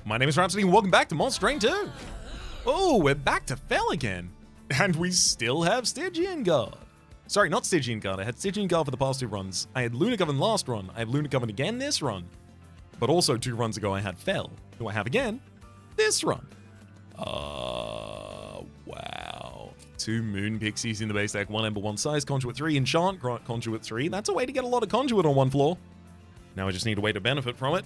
My name is Rhapsody, and welcome back to Monster Train 2. Oh, we're back to Fell again. And we still have Stygian Guard. Sorry, not Stygian Guard. I had Stygian Guard for the past 2 runs. I had Lunagoven last run. I have Lunagoven again this run. But also 2 runs ago I had Fell, who I have again this run. Wow. 2 Moon Pixies in the base deck, 1 Ember, 1 Size, Conduit 3, Enchant, Conduit 3. That's a way to get a lot of Conduit on 1 floor. Now I just need a way to benefit from it.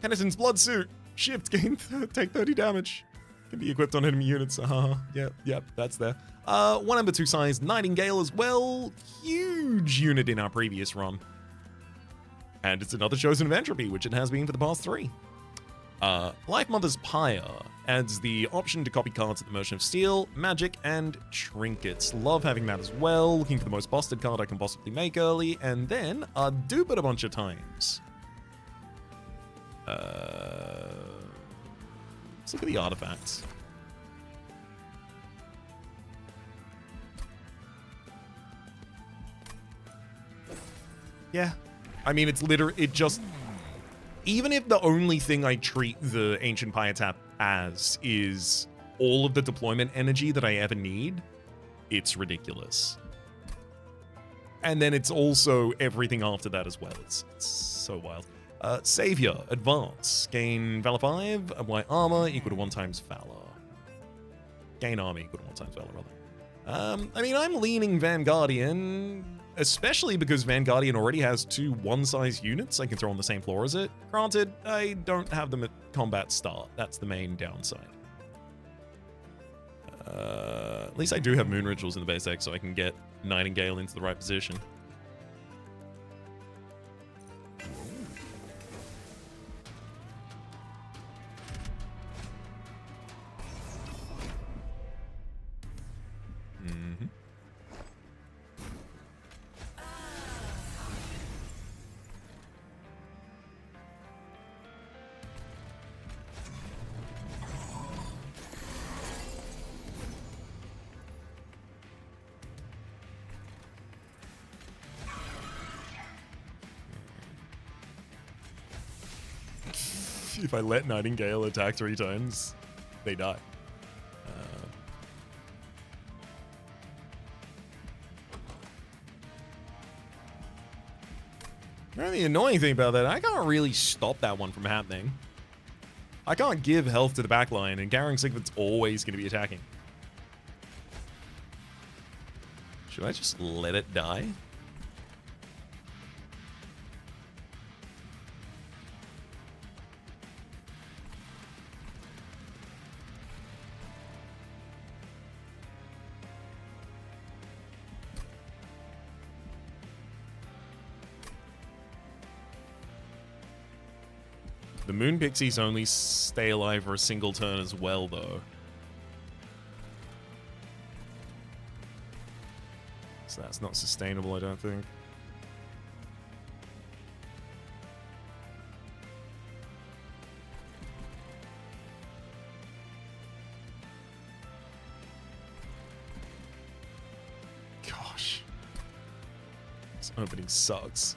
Penitent's Blood Suit. Shift, gain, take 30 damage. Can be equipped on enemy units. Yep, that's there. 1 Ember, 2 Size, Nightingale as well. Huge unit in our previous run. And it's another Chosen of Entropy, which it has been for the past 3. Life Mother's Pyre adds the option to copy cards at the Merchant of Steel, Magic, and Trinkets. Love having that as well. Looking for the most busted card I can possibly make early, and then dupe it a bunch of times. Let's look at the artifacts. Yeah. I mean, it's even if the only thing I treat the Ancient Pyre Tap as is all of the deployment energy that I ever need, it's ridiculous. And then it's also everything after that as well. It's so wild. Savior, Advance. Gain Valor 5, apply armor equal to 1 times Valor. Gain armor equal to 1 times Valor, rather. I mean, I'm leaning Vanguardian, especially because Vanguardian already has 2 one-size units I can throw on the same floor as it. Granted, I don't have them at combat start. That's the main downside. At least I do have Moon Rituals in the base deck, so I can get Nightingale into the right position. If I let Nightingale attack 3 times, they die. The annoying thing about that, I can't really stop that one from happening. I can't give health to the backline, and Garring Sigvard's always going to be attacking. Should I just let it die? The Moon Pixies only stay alive for a single turn as well, though. So that's not sustainable, I don't think. Gosh. This opening sucks.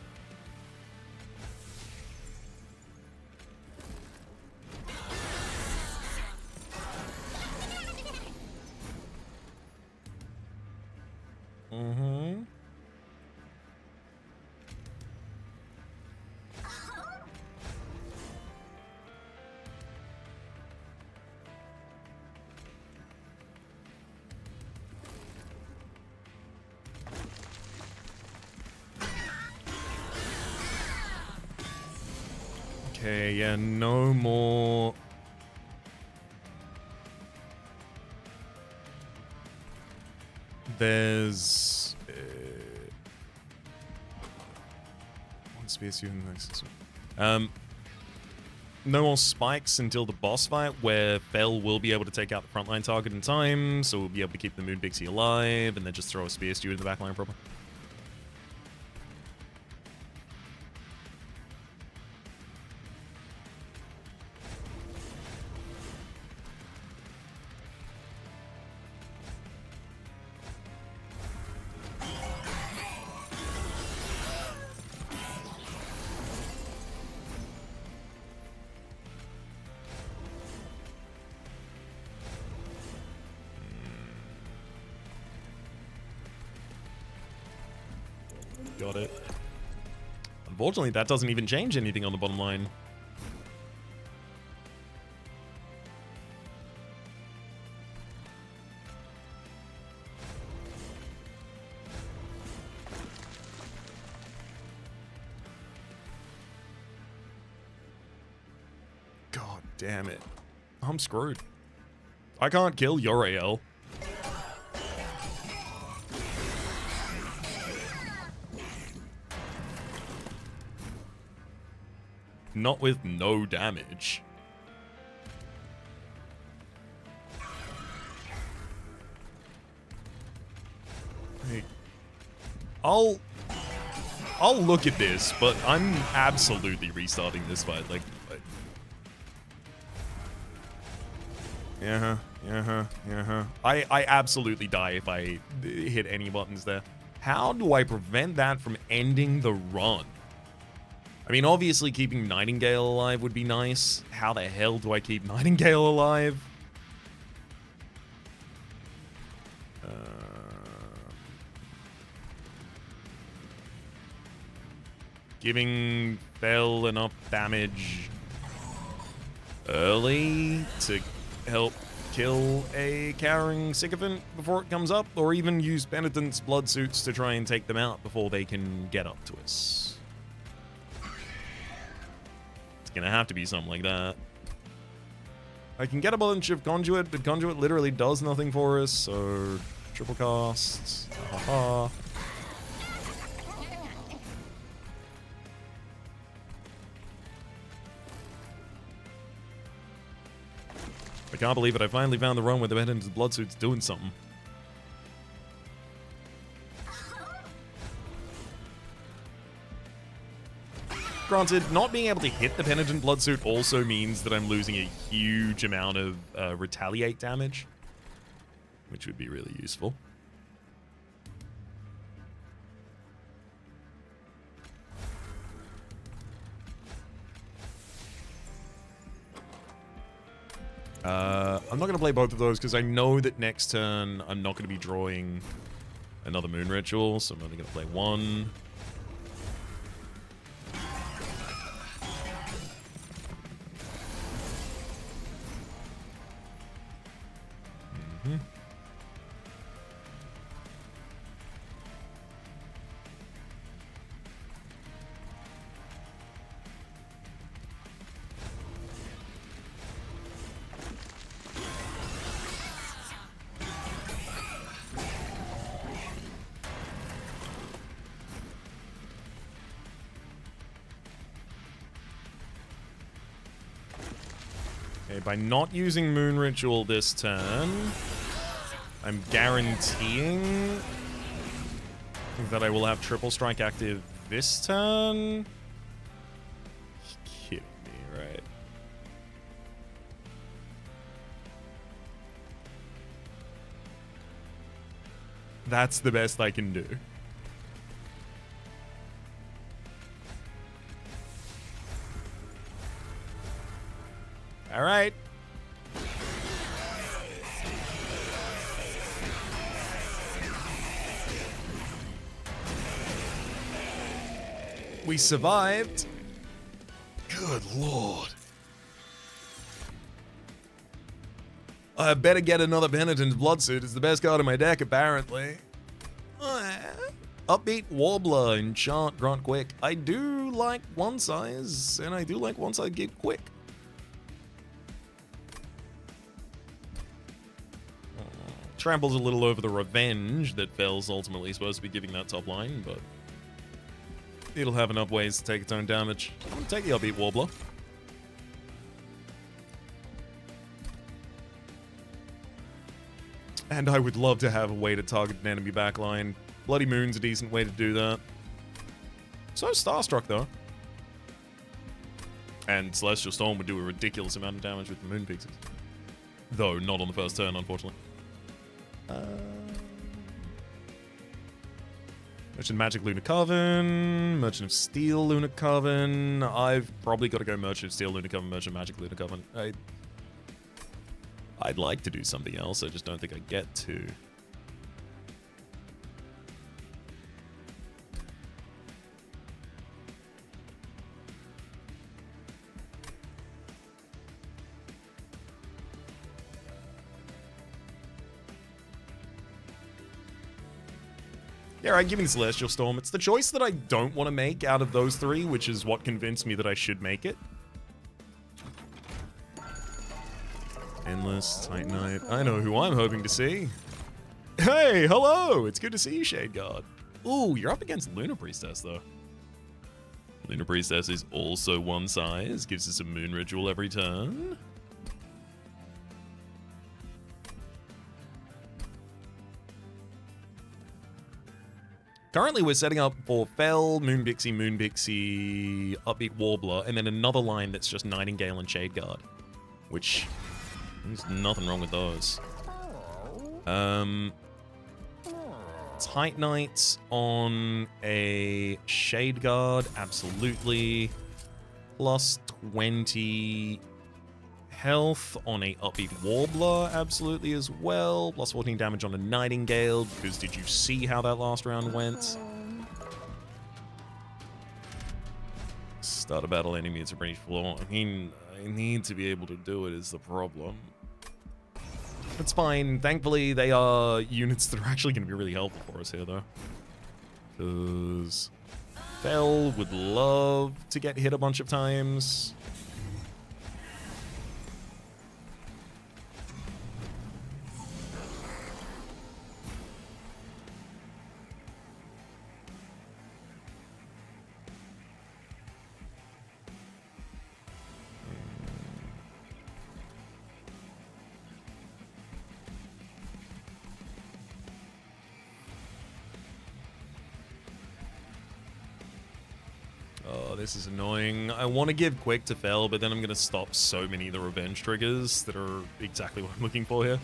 Okay, yeah, no more. There's one space unit next. No more spikes until the boss fight, where Fell will be able to take out the frontline target in time, so we'll be able to keep the Moon Pixie alive, and then just throw a Spear Stew in the backline proper. Got it. Unfortunately, that doesn't even change anything on the bottom line. God damn it. I'm screwed. I can't kill Uriel. Not with no damage. Hey, I'll look at this, but I'm absolutely restarting this fight. Like I absolutely die if I hit any buttons there. How do I prevent that from ending the run? I mean, obviously keeping Nightingale alive would be nice. How the hell do I keep Nightingale alive? Giving Bell enough damage early to help kill a cowering sycophant before it comes up, or even use Penitent's blood suits to try and take them out before they can get up to us. It's gonna have to be something like that. I can get a bunch of Conduit, but Conduit literally does nothing for us, so triple casts. Haha. I can't believe it. I finally found the run where the Penitent's blood suit's doing something. Granted, not being able to hit the Penitent blood suit also means that I'm losing a huge amount of retaliate damage, which would be really useful. I'm not going to play both of those because I know that next turn I'm not going to be drawing another Moon Ritual, so I'm only going to play one. Okay, by not using Moon Ritual this turn, I'm guaranteeing that I will have Triple Strike active this turn. You're kidding me, right? That's the best I can do. All right. We survived. Good lord. I better get another Penitent's blood suit. It's the best card in my deck, apparently. Upbeat Warbler, Enchant, Grant Quick. I do like one size, and I do like one size give quick. Tramples a little over the revenge that Fell's ultimately supposed to be giving that top line, but it'll have enough ways to take its own damage. I'll take the Upbeat Warbler. And I would love to have a way to target an enemy backline. Bloody Moon's a decent way to do that. So Starstruck, though. And Celestial Storm would do a ridiculous amount of damage with the Moon Pixies. Though, not on the first turn, unfortunately. Merchant of Magic Lunar Coven, Merchant of Steel Lunar Coven. I've probably got to go Merchant of Steel Lunar Coven, Merchant of Magic Lunar Coven. I'd like to do something else, I just don't think I get to. Yeah, right, give me the Celestial Storm. It's the choice that I don't want to make out of those three, which is what convinced me that I should make it. Endless, Titanite. I know who I'm hoping to see. Hey, hello! It's good to see you, Shade Guard. Ooh, you're up against Lunar Priestess, though. Lunar Priestess is also one size, gives us a Moon Ritual every turn. Currently, we're setting up for Fel, Moon Pixie, Upbeat Warbler, and then another line that's just Nightingale and Shade Guard, which there's nothing wrong with those. Titanite on a Shade Guard, absolutely. Plus 20 health on a Upbeat Warbler, absolutely as well. Plus 14 damage on a Nightingale, because did you see how that last round went? Start a battle enemy to breach floor. I mean, I need to be able to do it is the problem. It's fine. Thankfully, they are units that are actually going to be really helpful for us here, though. Because Fel would love to get hit a bunch of times. Oh, this is annoying. I want to give Quick to Fel, but then I'm going to stop so many of the revenge triggers that are exactly what I'm looking for here.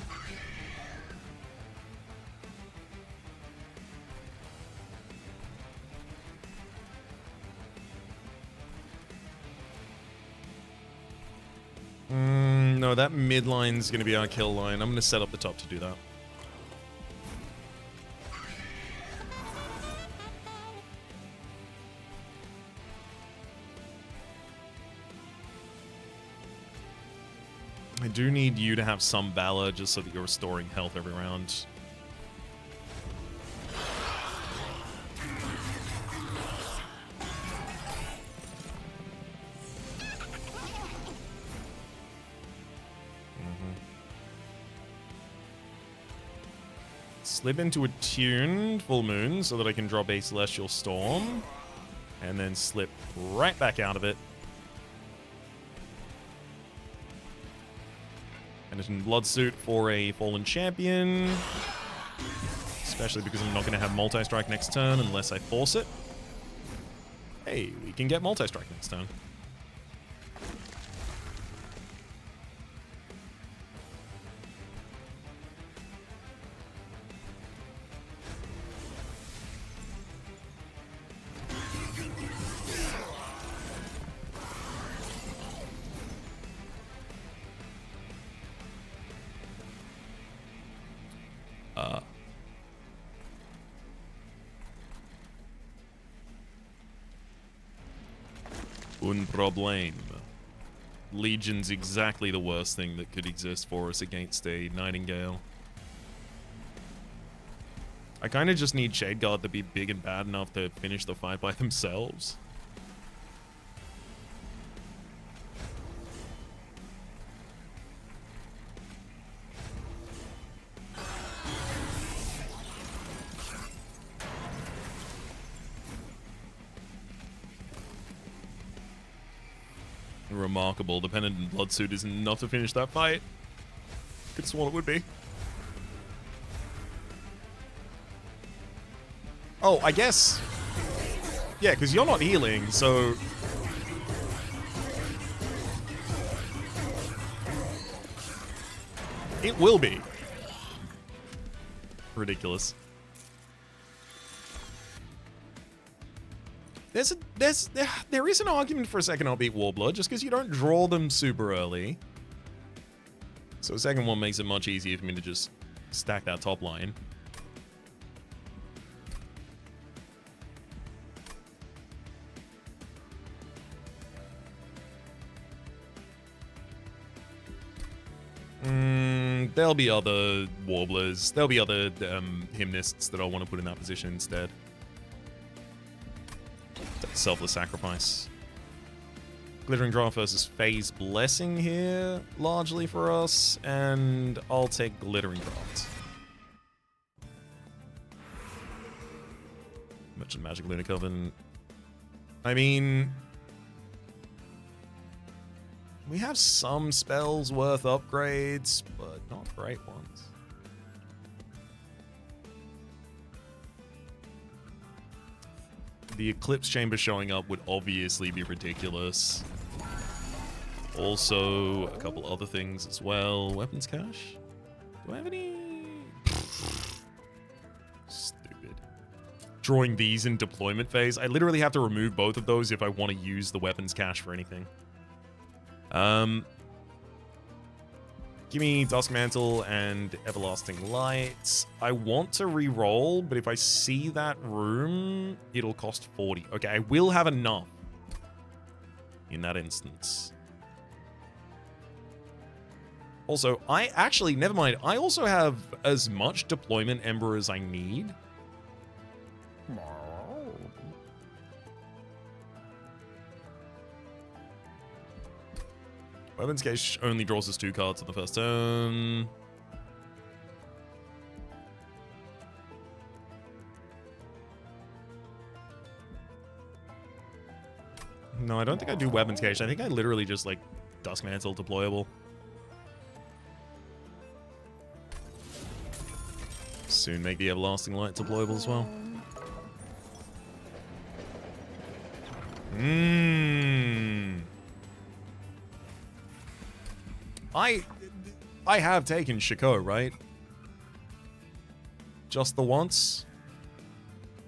No, that mid line's going to be our kill line. I'm going to set up the top to do that. I do need you to have some Valor just so that you're restoring health every round. Slip into Attuned Full Moon so that I can drop a Celestial Storm. And then slip right back out of it. And it's in Blood Suit for a Fallen Champion. Especially because I'm not going to have Multi-Strike next turn unless I force it. Hey, we can get Multi-Strike next turn. Un problème. Legion's exactly the worst thing that could exist for us against a Nightingale. I kind of just need Shade Guard to be big and bad enough to finish the fight by themselves. Remarkable. The Penitent and Blood Suit is enough to finish that fight. Could have sworn it would be. Oh, I guess. Yeah, because you're not healing, so... It will be. Ridiculous. There is an argument for a second Upbeat Warbler, just because you don't draw them super early. So a second one makes it much easier for me to just stack that top line. there'll be other warblers. There'll be other hymnists that I'll want to put in that position instead. Selfless sacrifice. Glittering Draft versus Phase Blessing here, largely for us, and I'll take Glittering Draft. Merchant Magic Lunar Coven. I mean, we have some spells worth upgrades, but not great ones. The Eclipse Chamber showing up would obviously be ridiculous. Also, a couple other things as well. Weapons cache? Do I have any? Stupid. Drawing these in deployment phase. I literally have to remove both of those if I want to use the weapons cache for anything. Give me Dusk Mantle and Everlasting Light. I want to re-roll, but if I see that room, it'll cost 40. Okay, I will have enough in that instance. Also, never mind. I also have as much Deployment Ember as I need. Weapons Cache only draws us 2 cards on the first turn. No, I don't think I do Weapons Cache. I think I literally just, like, Dusk Mantle deployable. Soon make the Everlasting Light deployable as well. I have taken Shiko, right? Just the once?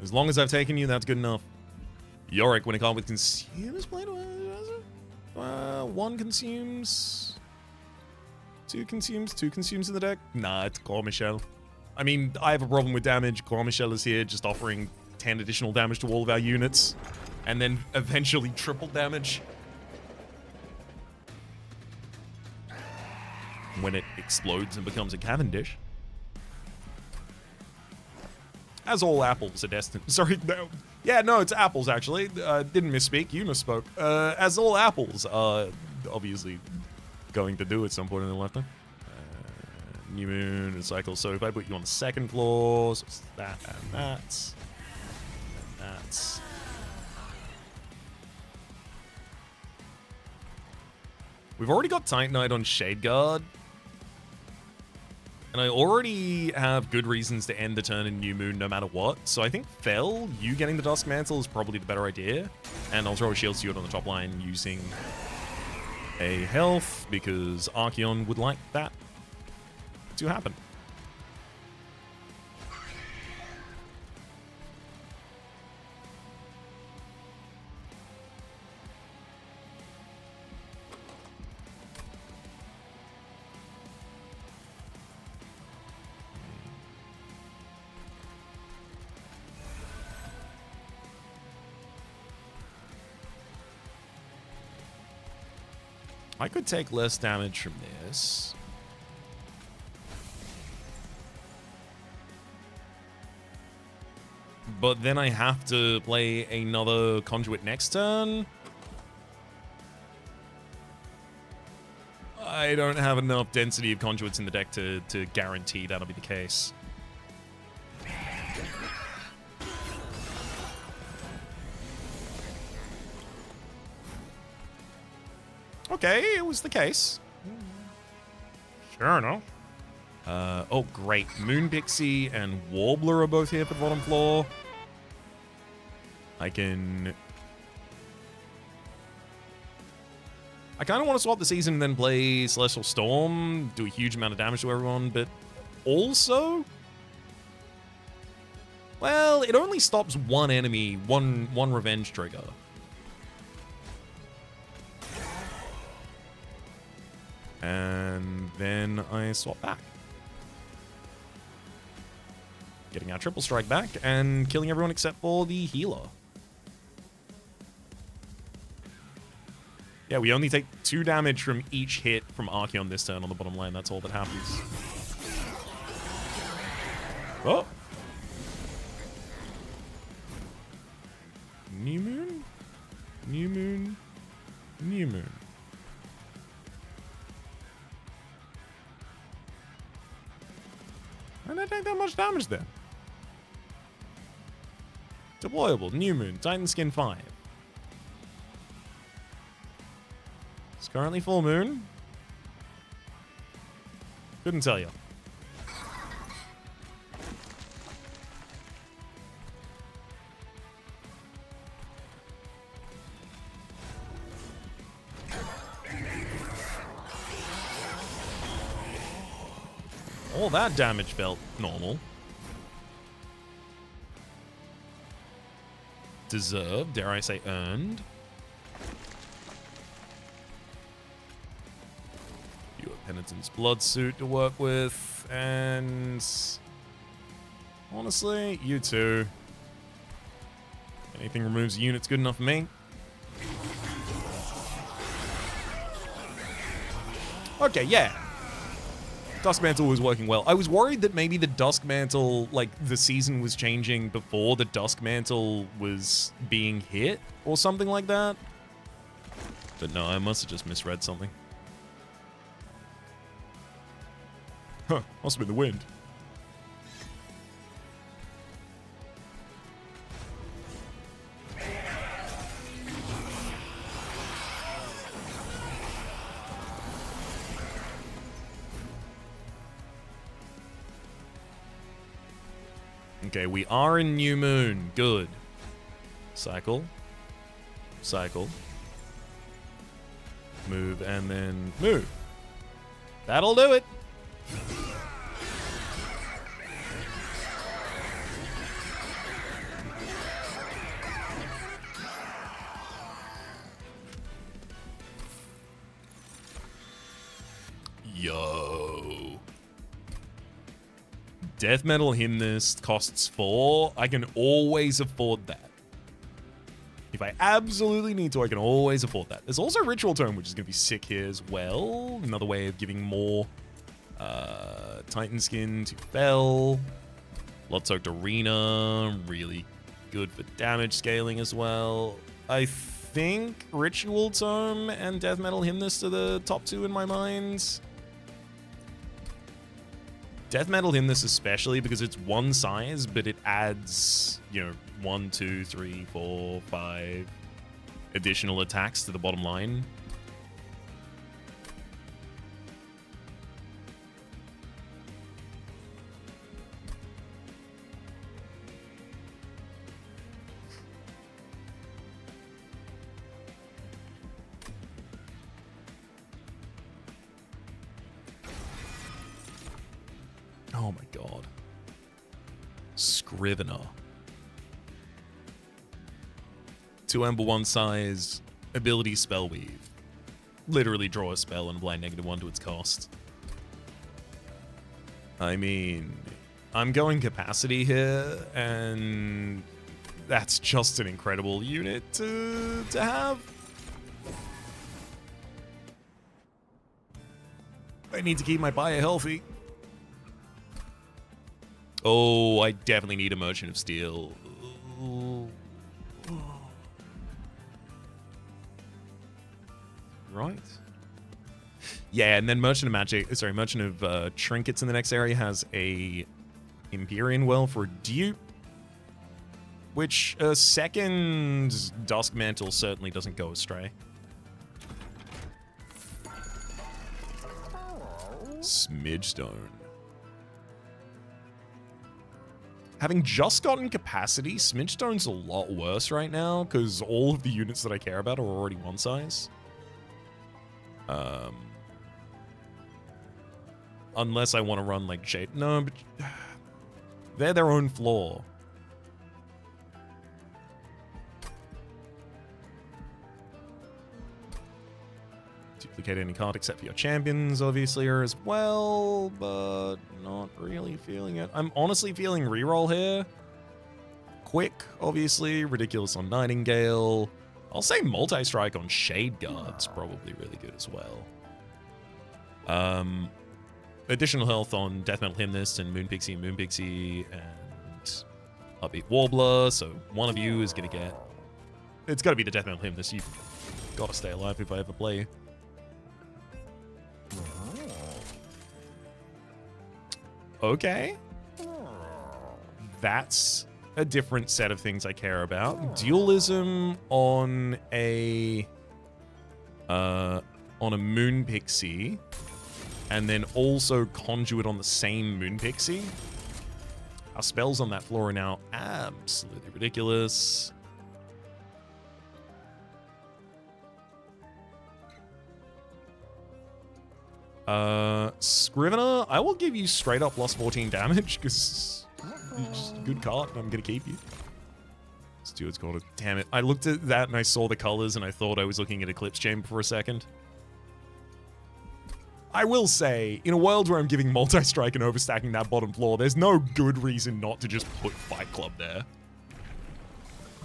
As long as I've taken you, that's good enough. Yorick, when it comes with consumes blade, one consumes, two consumes in the deck. Nah, it's Claw Michelle. I mean, I have a problem with damage. Claw Michelle is here, just offering 10 additional damage to all of our units, and then eventually triple damage when it explodes and becomes a Cavendish. As all apples are destined. Sorry, no. Yeah, no, it's apples, actually. Didn't misspeak. You misspoke. As all apples are obviously going to do at some point in their lifetime. New Moon and Cycle. So if I put you on the second floor, so it's that and that. That's. We've already got Titanite on Shade Guard. And I already have good reasons to end the turn in New Moon no matter what. So I think Fel, you getting the Dusk Mantle is probably the better idea. And I'll throw a Shield Steward on the top line using a health because Archeon would like that to happen. I could take less damage from this. But then I have to play another Conduit next turn. I don't have enough density of Conduits in the deck to guarantee that'll be the case. Okay, it was the case. Sure enough. Oh, great. Moon Pixie and Warbler are both here for the bottom floor. I kind of want to swap the season and then play Celestial Storm, do a huge amount of damage to everyone, but also, well, it only stops one enemy, one revenge trigger. And then I swap back. Getting our triple strike back and killing everyone except for the healer. Yeah, we only take 2 damage from each hit from Archeon this turn on the bottom lane. That's all that happens. Oh. New moon? New moon? New moon. I don't take that much damage then. Deployable, new moon, Titan Skin 5. It's currently full moon. Couldn't tell you. All that damage felt normal. Deserved, dare I say earned. You have Penitent's Blood Suit to work with, and honestly, you too. Anything removes units good enough for me. Okay, yeah. Dusk Mantle was working well. I was worried that maybe the Dusk Mantle, like, the season was changing before the Dusk Mantle was being hit or something like that. But no, I must have just misread something. Huh, must have been the wind. Okay, we are in New Moon. Good. Cycle. Cycle. Move and then move. That'll do it. Yo. Death Metal Hymnist costs 4. I can always afford that. If I absolutely need to, I can always afford that. There's also Ritual Tome, which is going to be sick here as well. Another way of giving more Titan Skin to Fel. Blood-Soaked Arena, really good for damage scaling as well. I think Ritual Tome and Death Metal Hymnist are the top 2 in my mind. Death Metal Hymnist especially because it's one size, but it adds, 1, 2, 3, 4, 5 additional attacks to the bottom line. Oh my god. Scrivener. 2 Ember 1 size, ability Spell Weave. Literally draw a spell and blind -1 to its cost. I mean, I'm going capacity here, and that's just an incredible unit to have. I need to keep my buyer healthy. Oh, I definitely need a Merchant of Steel. Ooh. Right. Yeah, and then Merchant of Trinkets in the next area has a Empyrean Well for a dupe, which a second Dusk Mantle certainly doesn't go astray. Smidgestone. Having just gotten capacity, Smidgestone's a lot worse right now because all of the units that I care about are already one size. Unless I want to run like Shade. No, but they're their own flaw. Duplicate any card except for your champions, obviously, are as well, but not really feeling it. I'm honestly feeling reroll here. Quick, obviously. Ridiculous on Nightingale. I'll say multi-strike on Shade Guard's probably really good as well. additional health on Death Metal Hymnist and Moon Pixie and Upbeat Warbler. So one of you is going to get... It's got to be the Death Metal Hymnist. You've got to stay alive if I ever play you. Okay. That's a different set of things I care about. Dualism on a Moon Pixie, and then also Conduit on the same Moon Pixie. Our spells on that floor are now absolutely ridiculous. Scrivener, I will give you straight up plus 14 damage because you're just a good card and I'm gonna keep you. Stewart's got it. Damn it. I looked at that and I saw the colors and I thought I was looking at Eclipse Chamber for a second. I will say, in a world where I'm giving multi-strike and overstacking that bottom floor, there's no good reason not to just put Fight Club there.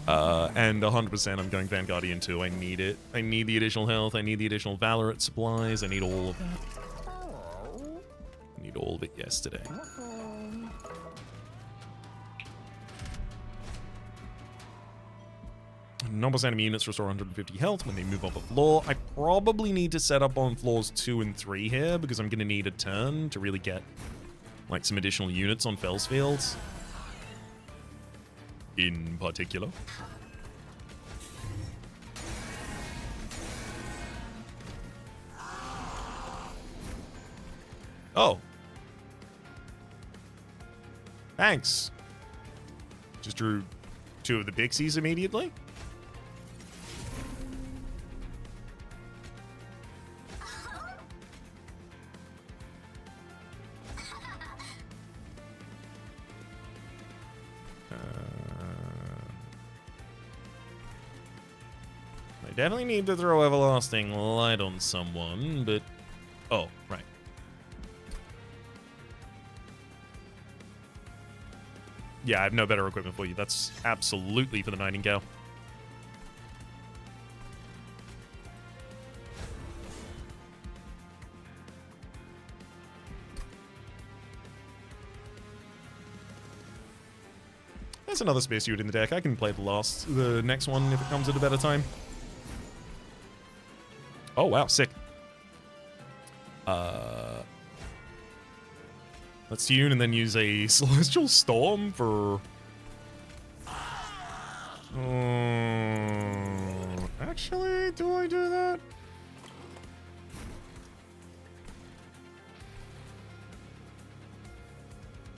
And 100% I'm going Vanguardian too. I need it. I need the additional health. I need the additional Valorant supplies. I need all of that. I need all of it yesterday. Non-boss enemy units restore 150 health when they move off a floor. I probably need to set up on floors 2 and 3 here because I'm going to need a turn to really get like some additional units on Fells Fields. In particular. Oh. Thanks. Just drew 2 of the Pixies immediately. I definitely need to throw Everlasting Light on someone, but... Oh, right. Yeah, I have no better equipment for you. That's absolutely for the Nightingale. There's another Space Suit in the deck. I can play the next one if it comes at a better time. Oh, wow, sick. Let's tune and then use a Celestial Storm for... Actually, do I do that?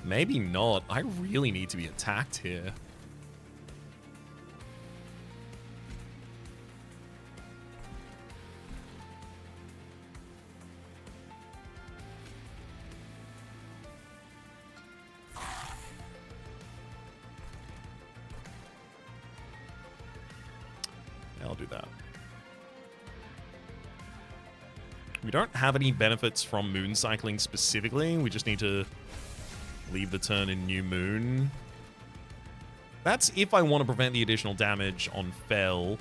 Maybe not. I really need to be attacked here. I'll do that. We don't have any benefits from moon cycling specifically. We just need to leave the turn in New Moon. That's if I want to prevent the additional damage on Fel.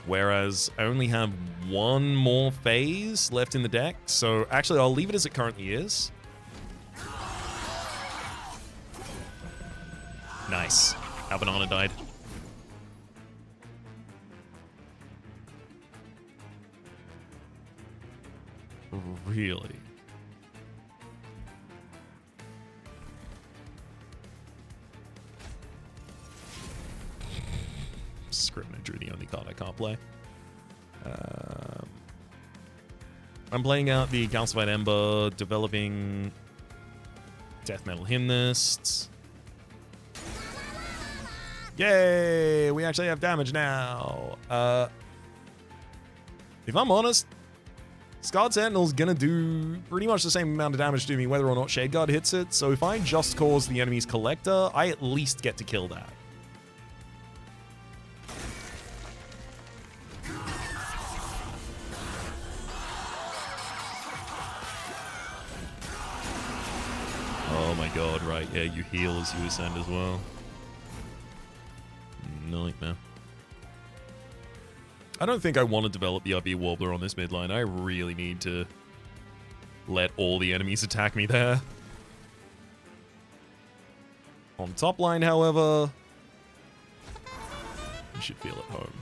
Whereas I only have 1 more phase left in the deck. So actually, I'll leave it as it currently is. Nice. Our banana died. Really? Scrivener drew the only card I can't play. I'm playing out the Calcified Ember, developing Death Metal Hymnists. Yay! We actually have damage now. If I'm honest, Scarred Sentinel's gonna do pretty much the same amount of damage to me whether or not Shade Guard hits it, so if I just cause the enemy's Collector, I at least get to kill that. Oh my god, right, yeah, you heal as you ascend as well. Nightmare. I don't think I want to develop the RB Warbler on this midline. I really need to let all the enemies attack me there. On top line, however, you should feel at home.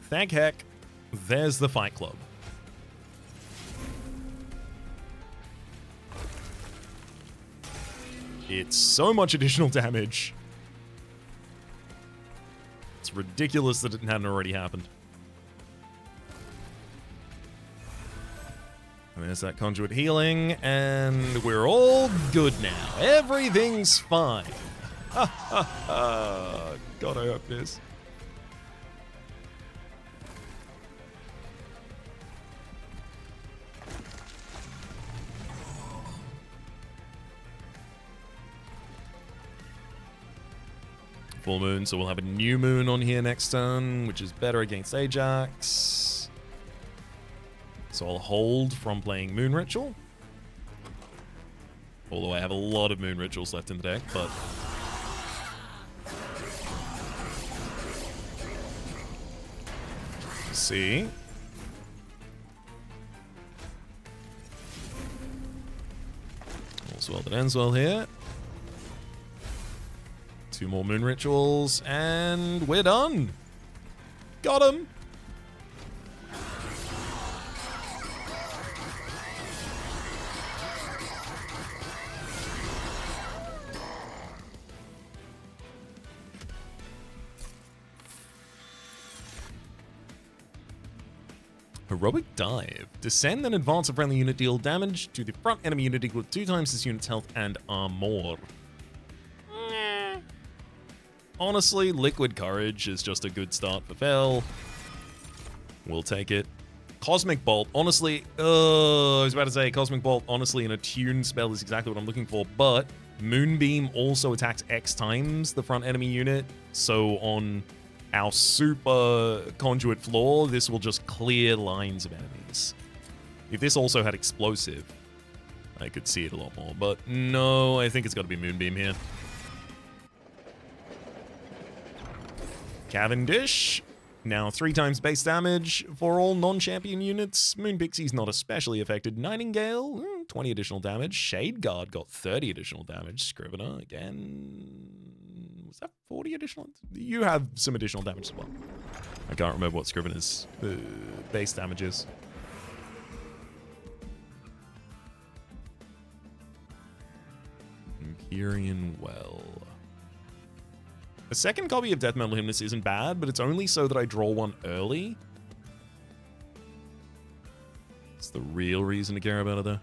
Thank heck, there's the Fight Club. It's so much additional damage. It's ridiculous that it hadn't already happened. And there's that conduit healing, and we're all good now. Everything's fine. Ha ha ha. God, I hope this. Full moon, so we'll have a new moon on here next turn, which is better against Ajax. So I'll hold from playing Moon Ritual. Although I have a lot of Moon Rituals left in the deck, but... see. All's well that ends well here. 2 more Moon Rituals, and we're done. Got him. Heroic Dive. Descend and advance a friendly unit, deal damage to the front enemy unit equal to 2 times this unit's health and armor. Honestly, Liquid Courage is just a good start for Fel. We'll take it. Cosmic Bolt, honestly, I was about to say Cosmic Bolt, honestly, in a tune spell is exactly what I'm looking for, but Moonbeam also attacks X times the front enemy unit, so on our super conduit floor, this will just clear lines of enemies. If this also had Explosive, I could see it a lot more, but no, I think it's got to be Moonbeam here. Cavendish, now 3 times base damage for all non-champion units. Moon Pixie's not especially affected. Nightingale, 20 additional damage. Shade Guard got 30 additional damage. Scrivener, again, was that 40 additional? You have some additional damage as well. I can't remember what Scrivener's base damage is. Empyrean Well. A second copy of Death Metal Hymnus isn't bad, but it's only so that I draw one early. It's the real reason to care about it, though.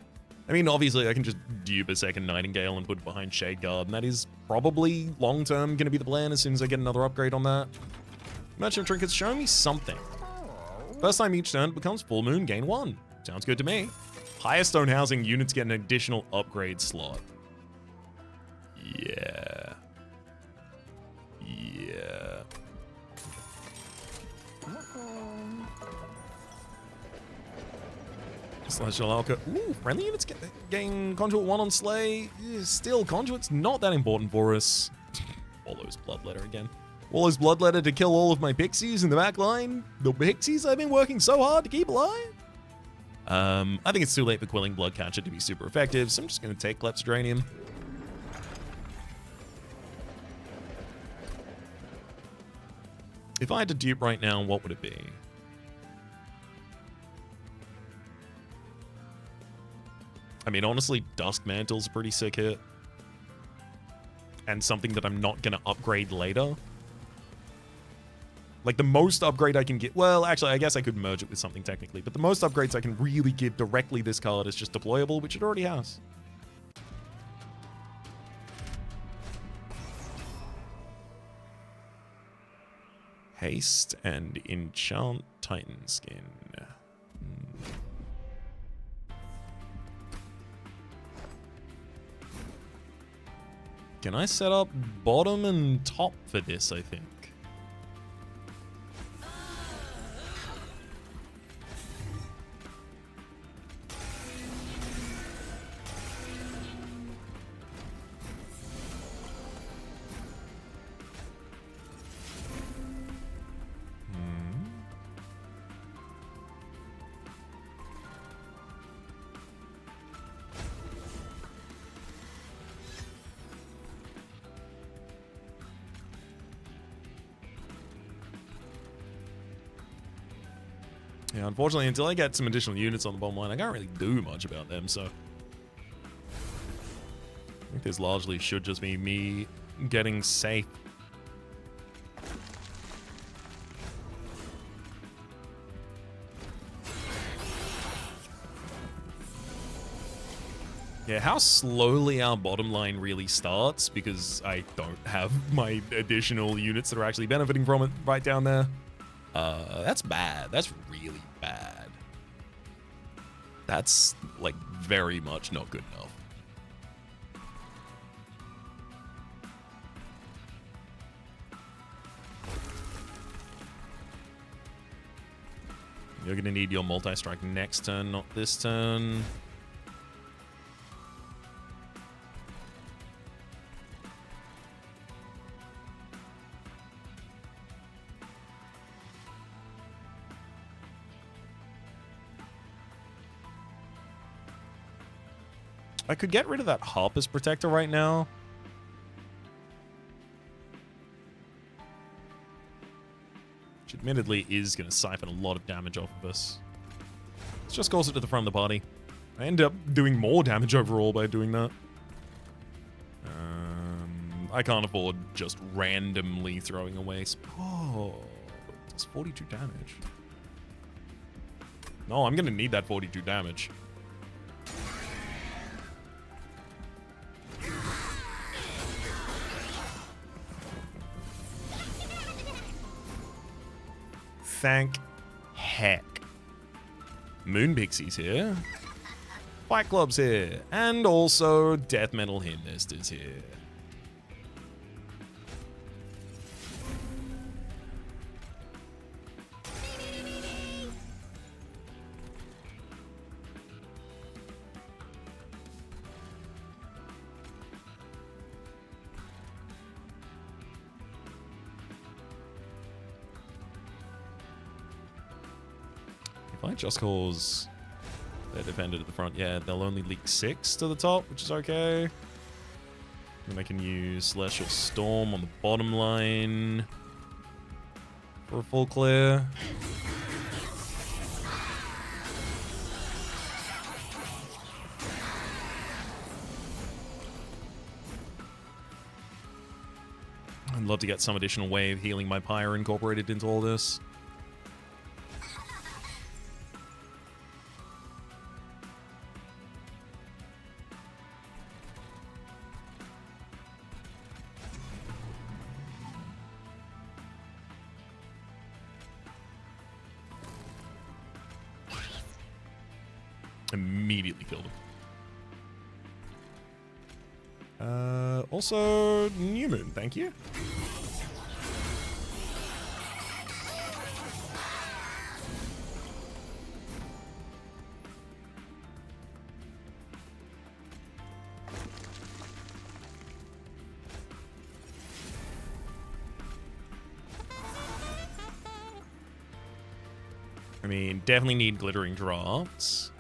I mean, obviously, I can just dupe a second Nightingale and put it behind Shade Guard, and that is probably long-term going to be the plan as soon as I get another upgrade on that. Merchant Trinkets, show me something. First time each turn, it becomes full moon, gain 1. Sounds good to me. Higher stone housing, units get an additional upgrade slot. Yeah. Yeah. Celestial Alka. Ooh, friendly units gain Conduit 1 on Slay. Still, Conduit's not that important for us. Wallow's Bloodletter again. Wallow's Bloodletter to kill all of my pixies in the back line. The pixies I've been working so hard to keep alive. I think it's too late for Quelling Bloodcatcher to be super effective, so I'm just going to take Kleptodranium. If I had to dupe right now, what would it be? I mean, honestly, Dusk Mantle's a pretty sick hit. And something that I'm not going to upgrade later. Like, the most upgrade I can get... Well, actually, I guess I could merge it with something technically. But the most upgrades I can really give directly this card is just deployable, which it already has. Haste and Enchant Titan Skin. Can I set up bottom and top for this, I think? Yeah, unfortunately, until I get some additional units on the bottom line, I can't really do much about them, so... I think this largely should just be me getting safe. Yeah, how slowly our bottom line really starts, because I don't have my additional units that are actually benefiting from it right down there. That's bad. That's really bad. That's, like, very much not good enough. You're gonna need your multi-strike next turn, not this turn. I could get rid of that Harpist Protector right now. Which admittedly is going to siphon a lot of damage off of us. Let's just cause it to the front of the party. I end up doing more damage overall by doing that. I can't afford just randomly throwing away... Oh, that's 42 damage. No, I'm going to need that 42 damage. Thank heck. Moon Pixie's here. Fight Club's here. And also Death Metal Hymnist is here. If I just cause their defender to the front, yeah, they'll only leak 6 to the top, which is okay. And I can use Celestial Storm on the bottom line for a full clear. I'd love to get some additional wave healing my Pyre incorporated into all this. Immediately killed him. Also, New Moon, thank you. I mean, definitely need Glittering Drafts.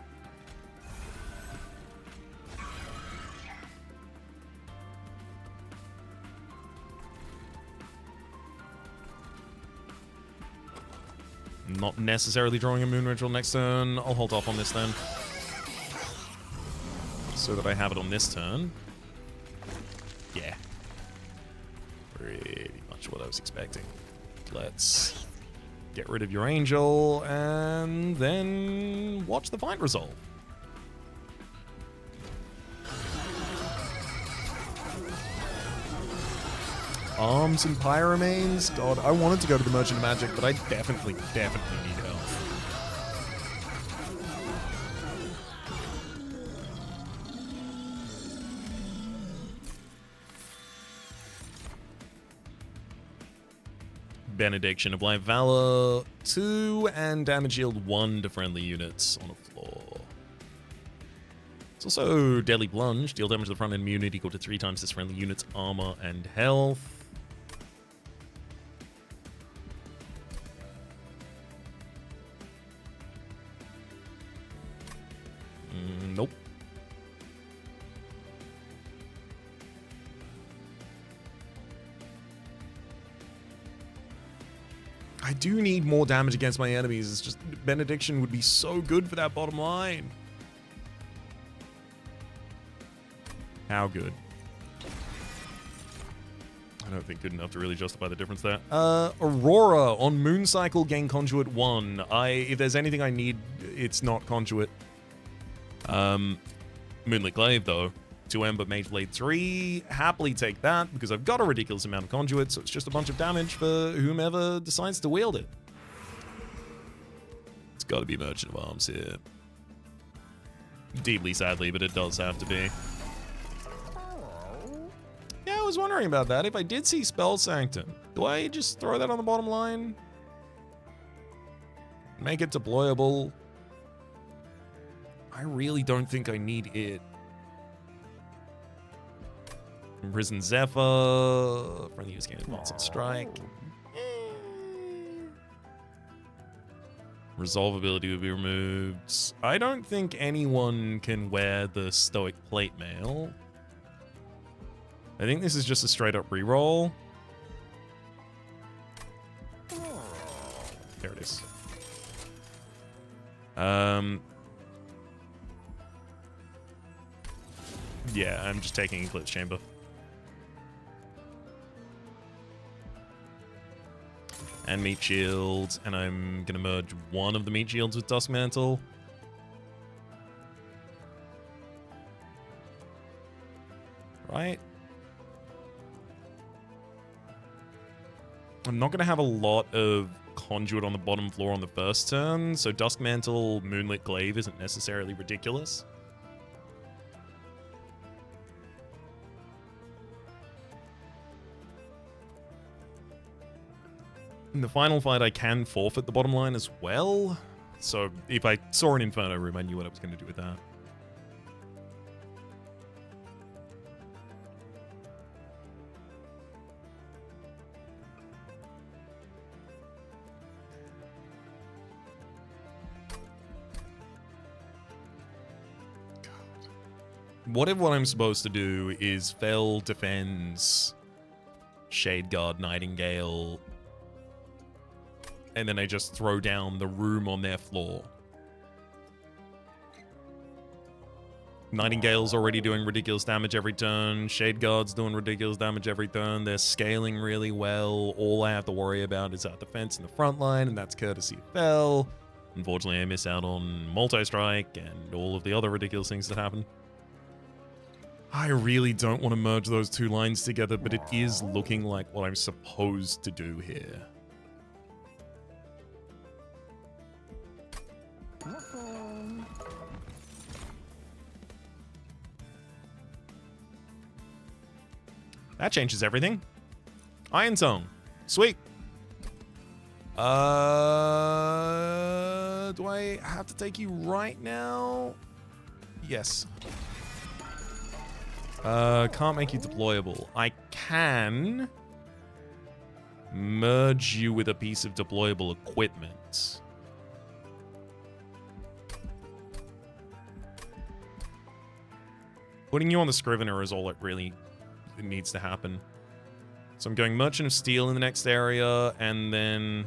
Not necessarily drawing a Moon Ritual next turn. I'll hold off on this then. So that I have it on this turn. Yeah. Pretty much what I was expecting. Let's get rid of your Angel and then watch the fight resolve. Arms and Pyramanes? God, I wanted to go to the Merchant of Magic, but I definitely need help. Benediction of Light Valor 2 and damage yield 1 to friendly units on a floor. It's also Deadly Plunge, deal damage to the front end unit equal to 3 times this friendly unit's armor and health. Nope. I do need more damage against my enemies. It's just Benediction would be so good for that bottom line. How good? I don't think good enough to really justify the difference there. Aurora on Moon Cycle, gain Conduit 1. If there's anything I need, it's not Conduit. Moonlit Glaive, though. 2M, but Mage Blade 3. Happily take that, because I've got a ridiculous amount of Conduit, so it's just a bunch of damage for whomever decides to wield it. It's got to be Merchant of Arms here. Deeply sadly, but it does have to be. Yeah, I was wondering about that. If I did see Spell Sanctum, do I just throw that on the bottom line? Make it deployable? I really don't think I need it. Risen Zephyr. Friendly use gain advance on strike. Resolvability would be removed. I don't think anyone can wear the Stoic Plate Mail. I think this is just a straight up reroll. There it is. Yeah, I'm just taking Eclipse Chamber. And Meat Shield, and I'm gonna merge one of the Meat Shields with Dusk Mantle. Right? I'm not gonna have a lot of Conduit on the bottom floor on the first turn, so Dusk Mantle, Moonlit Glaive isn't necessarily ridiculous. In the final fight, I can forfeit the bottom line as well. So if I saw an Inferno room, I knew what I was going to do with that. What if what I'm supposed to do is Fel defends Shade Guard Nightingale, and then I just throw down the room on their floor? Nightingale's already doing ridiculous damage every turn. Shade Guard's doing ridiculous damage every turn. They're scaling really well. All I have to worry about is our defense in the front line, and that's courtesy of Fel. Unfortunately, I miss out on Multi-Strike and all of the other ridiculous things that happen. I really don't want to merge those two lines together, but it is looking like what I'm supposed to do here. That changes everything. Iron Tongue. Sweet. Do I have to take you right now? Yes. Can't make you deployable. I can merge you with a piece of deployable equipment. Putting you on the Scrivener is all it really needs to happen. So I'm going Merchant of Steel in the next area, and then...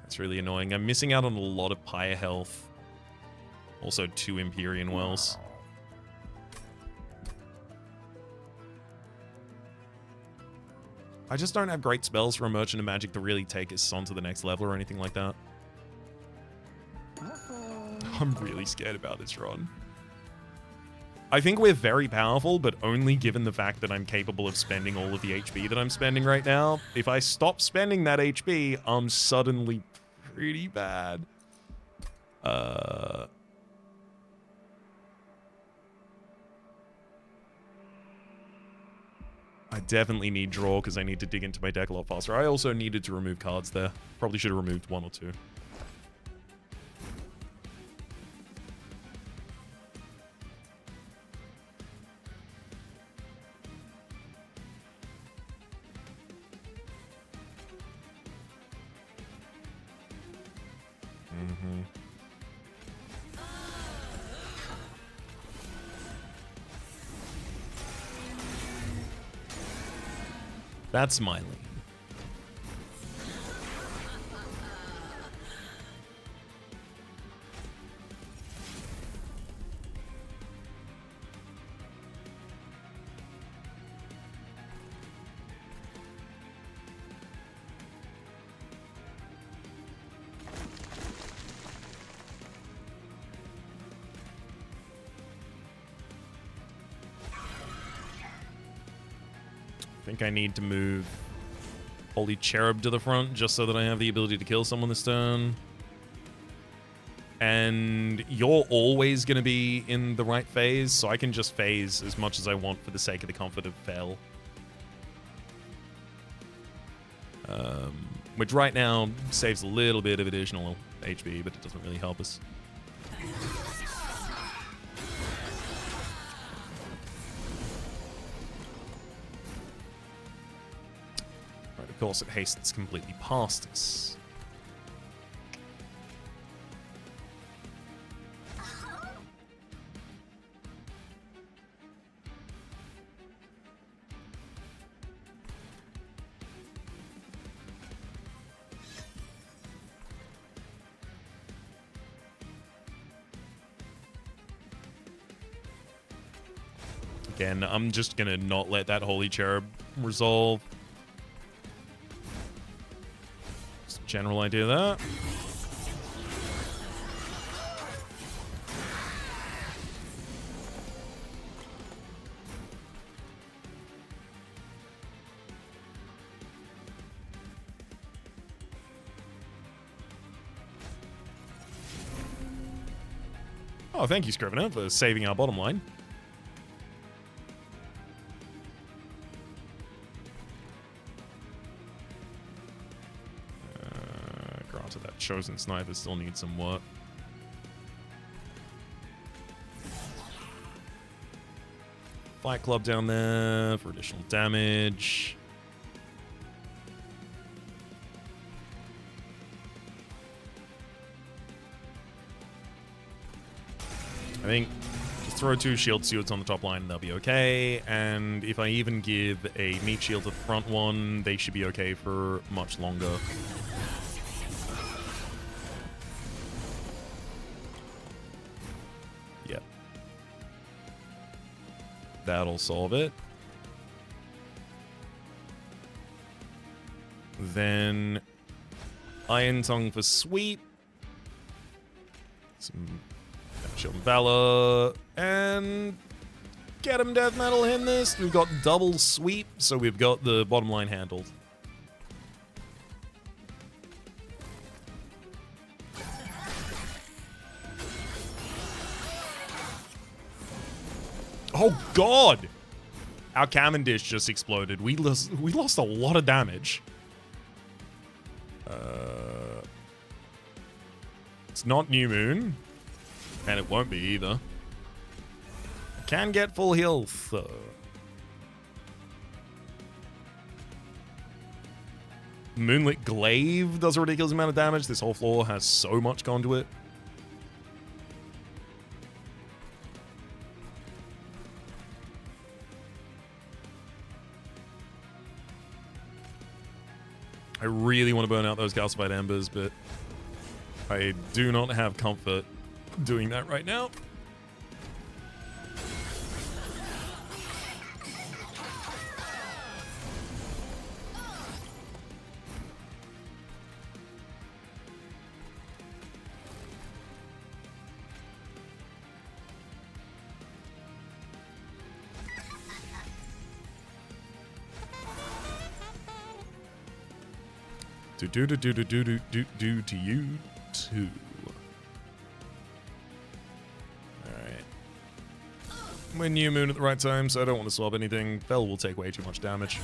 That's really annoying. I'm missing out on a lot of Pyre health. Also 2 Empyrean Wells. I just don't have great spells for a Merchant of Magic to really take us on to the next level or anything like that. I'm really scared about this run. I think we're very powerful, but only given the fact that I'm capable of spending all of the HP that I'm spending right now. If I stop spending that HP, I'm suddenly pretty bad. I definitely need draw because I need to dig into my deck a lot faster. I also needed to remove cards there. Probably should have removed 1 or 2. That's my lane. I think I need to move Holy Cherub to the front just so that I have the ability to kill someone this turn. And you're always going to be in the right phase, so I can just phase as much as I want for the sake of the comfort of Fel. Which right now saves a little bit of additional HP, but it doesn't really help us. Right, of course, it hastes completely past us. Again, I'm just gonna not let that Holy Cherub resolve. Just a general idea of that. Oh, thank you, Scrivener, for saving our bottom line. Granted, that Chosen Sniper still needs some work. Fight Club down there for additional damage. I think just throw 2 shield suits on the top line and they'll be okay. And if I even give a meat shield to the front one, they should be okay for much longer. Yep. That'll solve it. Then Iron Tongue for sweep. Some Shield and Valor, and get him Death Metal in this. We've got double sweep, so we've got the bottom line handled. Oh god! Our Cavendish just exploded. We lost a lot of damage. It's not New Moon. And it won't be either. Can get full health. Moonlit Glaive does a ridiculous amount of damage. This whole floor has so much conduit. I really want to burn out those calcified embers, but I do not have comfort doing that right now. Do to you too. We're New Moon at the right time, so I don't want to swap anything. Fel will take way too much damage.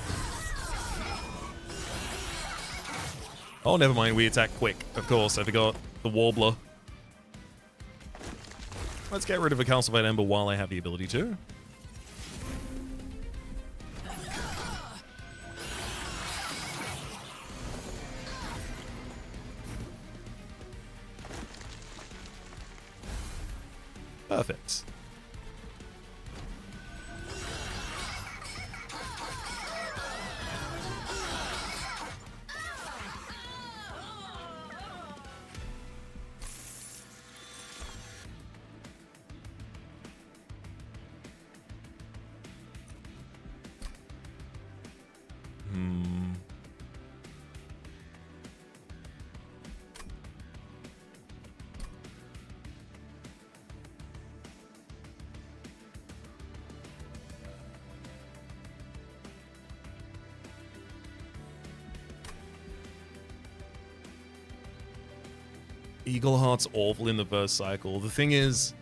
Oh, never mind. We attack quick. Of course, I forgot the Warbler. Let's get rid of a Calcified Ember while I have the ability to. Perfect. Eagle Heart's awful in the first cycle. The thing is,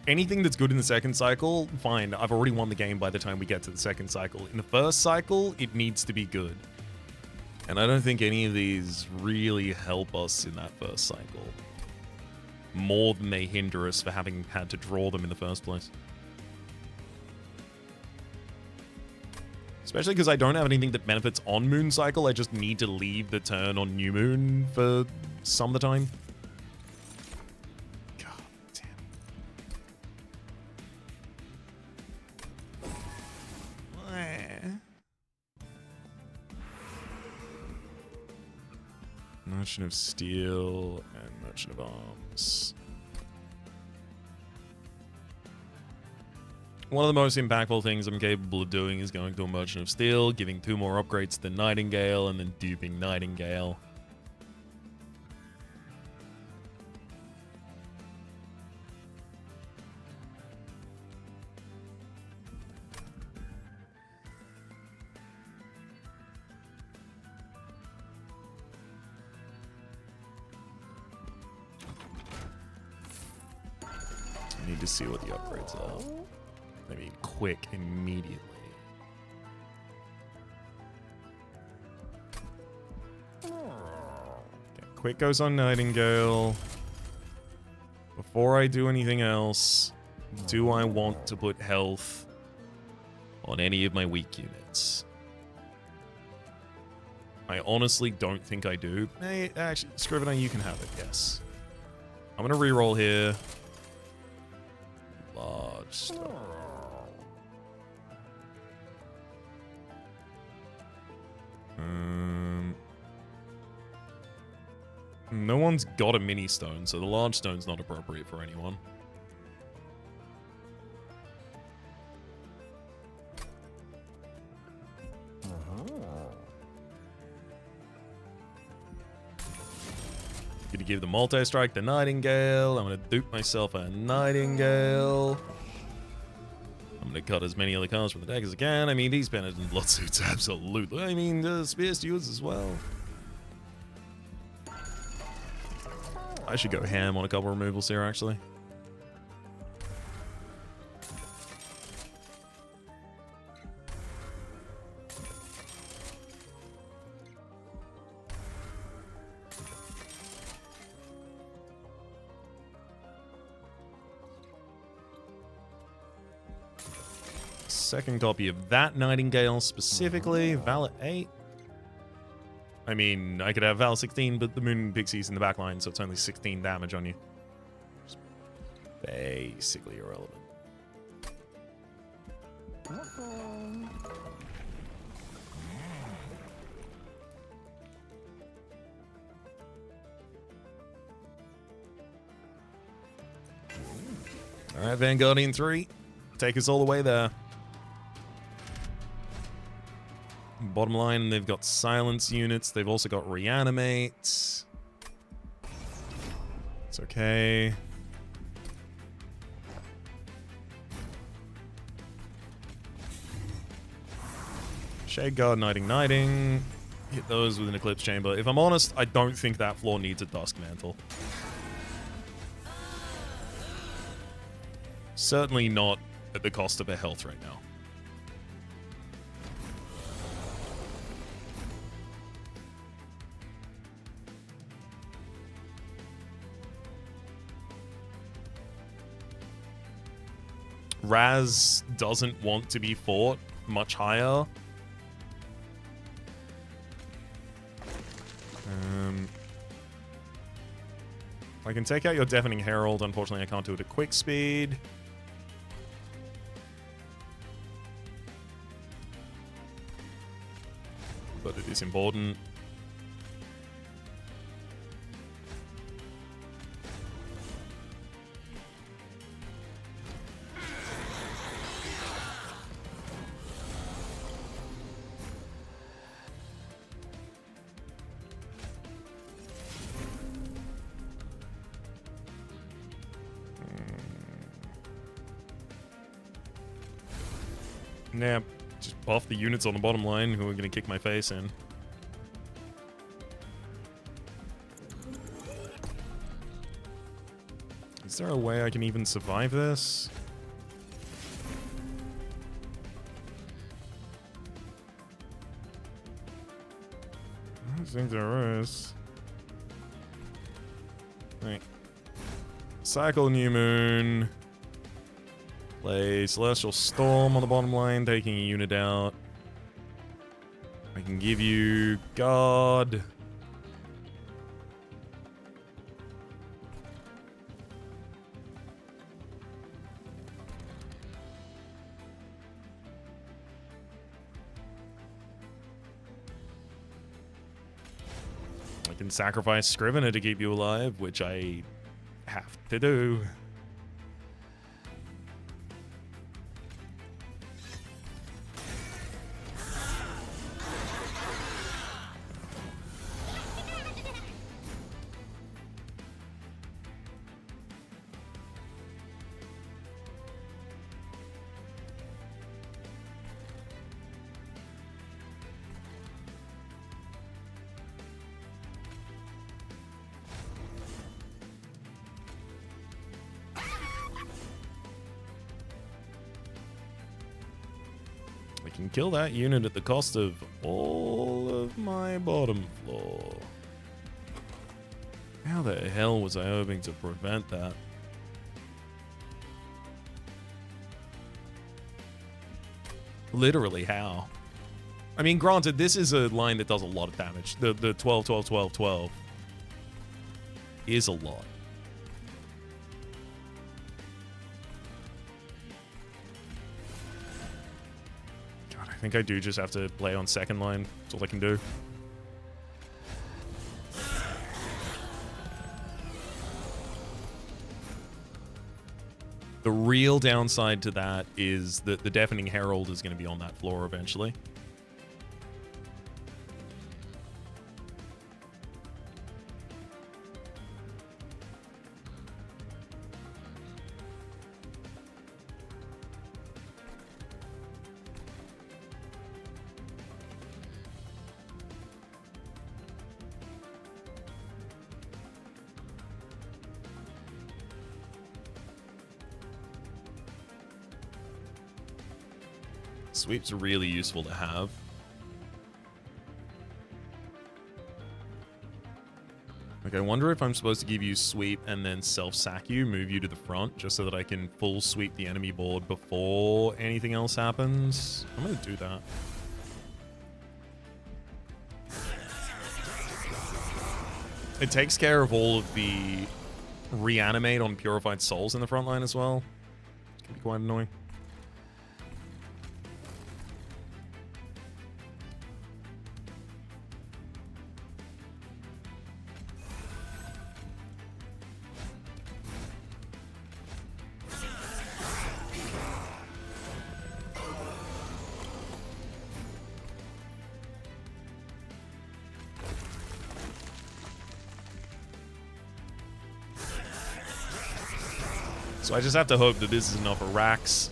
anything that's good in the second cycle, fine. I've already won the game by the time we get to the second cycle. In the first cycle, it needs to be good. And I don't think any of these really help us in that first cycle. More than they hinder us for having had to draw them in the first place. Especially because I don't have anything that benefits on Moon Cycle. I just need to leave the turn on New Moon for some of the time. God damn. Merchant of Steel and Merchant of Arms. One of the most impactful things I'm capable of doing is going to a Merchant of Steel, giving 2 more upgrades to Nightingale, and then duping Nightingale. I need to see what the upgrades are. I mean, quick, immediately. Okay, quick goes on Nightingale. Before I do anything else, do I want to put health on any of my weak units? I honestly don't think I do. Hey, actually, Scrivener, you can have it, yes. I'm going to reroll here. Large stuff. No one's got a mini stone, so the large stone's not appropriate for anyone. Gonna give the multi-strike to Nightingale. I'm gonna dupe myself a Nightingale. I'm gonna cut as many other cards from the deck as I can. I mean, these Penitent Blood Suits, absolutely. I mean, Spear Stewards as well. I should go ham on a couple removals here, actually. Second copy of that Nightingale specifically. Val at 8. I mean, I could have Val 16, but the Moon Pixie's in the back line, so it's only 16 damage on you. Just basically irrelevant. Alright, Vanguardian 3. Take us all the way there. Bottom line, they've got silence units. They've also got reanimate. It's okay. Shade Guard, Knighting. Hit those with an Eclipse Chamber. If I'm honest, I don't think that floor needs a Dusk Mantle. Certainly not at the cost of a health right now. Raz doesn't want to be fought much higher. I can take out your Deafening Herald. Unfortunately, I can't do it at quick speed. But it is important. Nah, just buff the units on the bottom line who are going to kick my face in. Is there a way I can even survive this? I don't think there is. Right. Cycle New Moon. Play Celestial Storm on the bottom line, taking a unit out. I can give you Guard. I can sacrifice Scrivener to keep you alive, which I have to do. Can kill that unit at the cost of all of my bottom floor. How the hell was I hoping to prevent that? Literally, how? I mean, granted, this is a line that does a lot of damage. The 12, 12, 12, 12 is a lot. I think I do just have to play on second line. That's all I can do. The real downside to that is that the Deafening Herald is going to be on that floor eventually. Sweeps are really useful to have. Like, I wonder if I'm supposed to give you sweep and then self-sack you, move you to the front, just so that I can full sweep the enemy board before anything else happens. I'm gonna do that. It takes care of all of the reanimate on Purified Souls in the front line as well. It can be quite annoying. So I just have to hope that this is enough for Rax.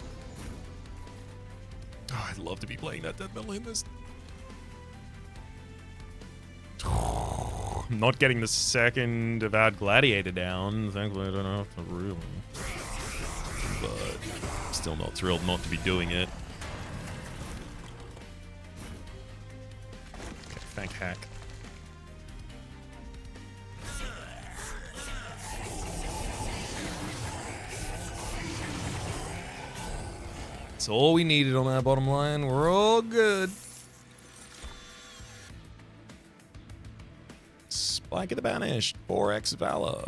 Oh, I'd love to be playing that death metal in this. Not getting the second Avowed Gladiator down. Thankfully, I don't have to really. But still not thrilled not to be doing it. Okay, thank heck. That's all we needed on that bottom line. We're all good. Spike of the Banished. 4x Valor.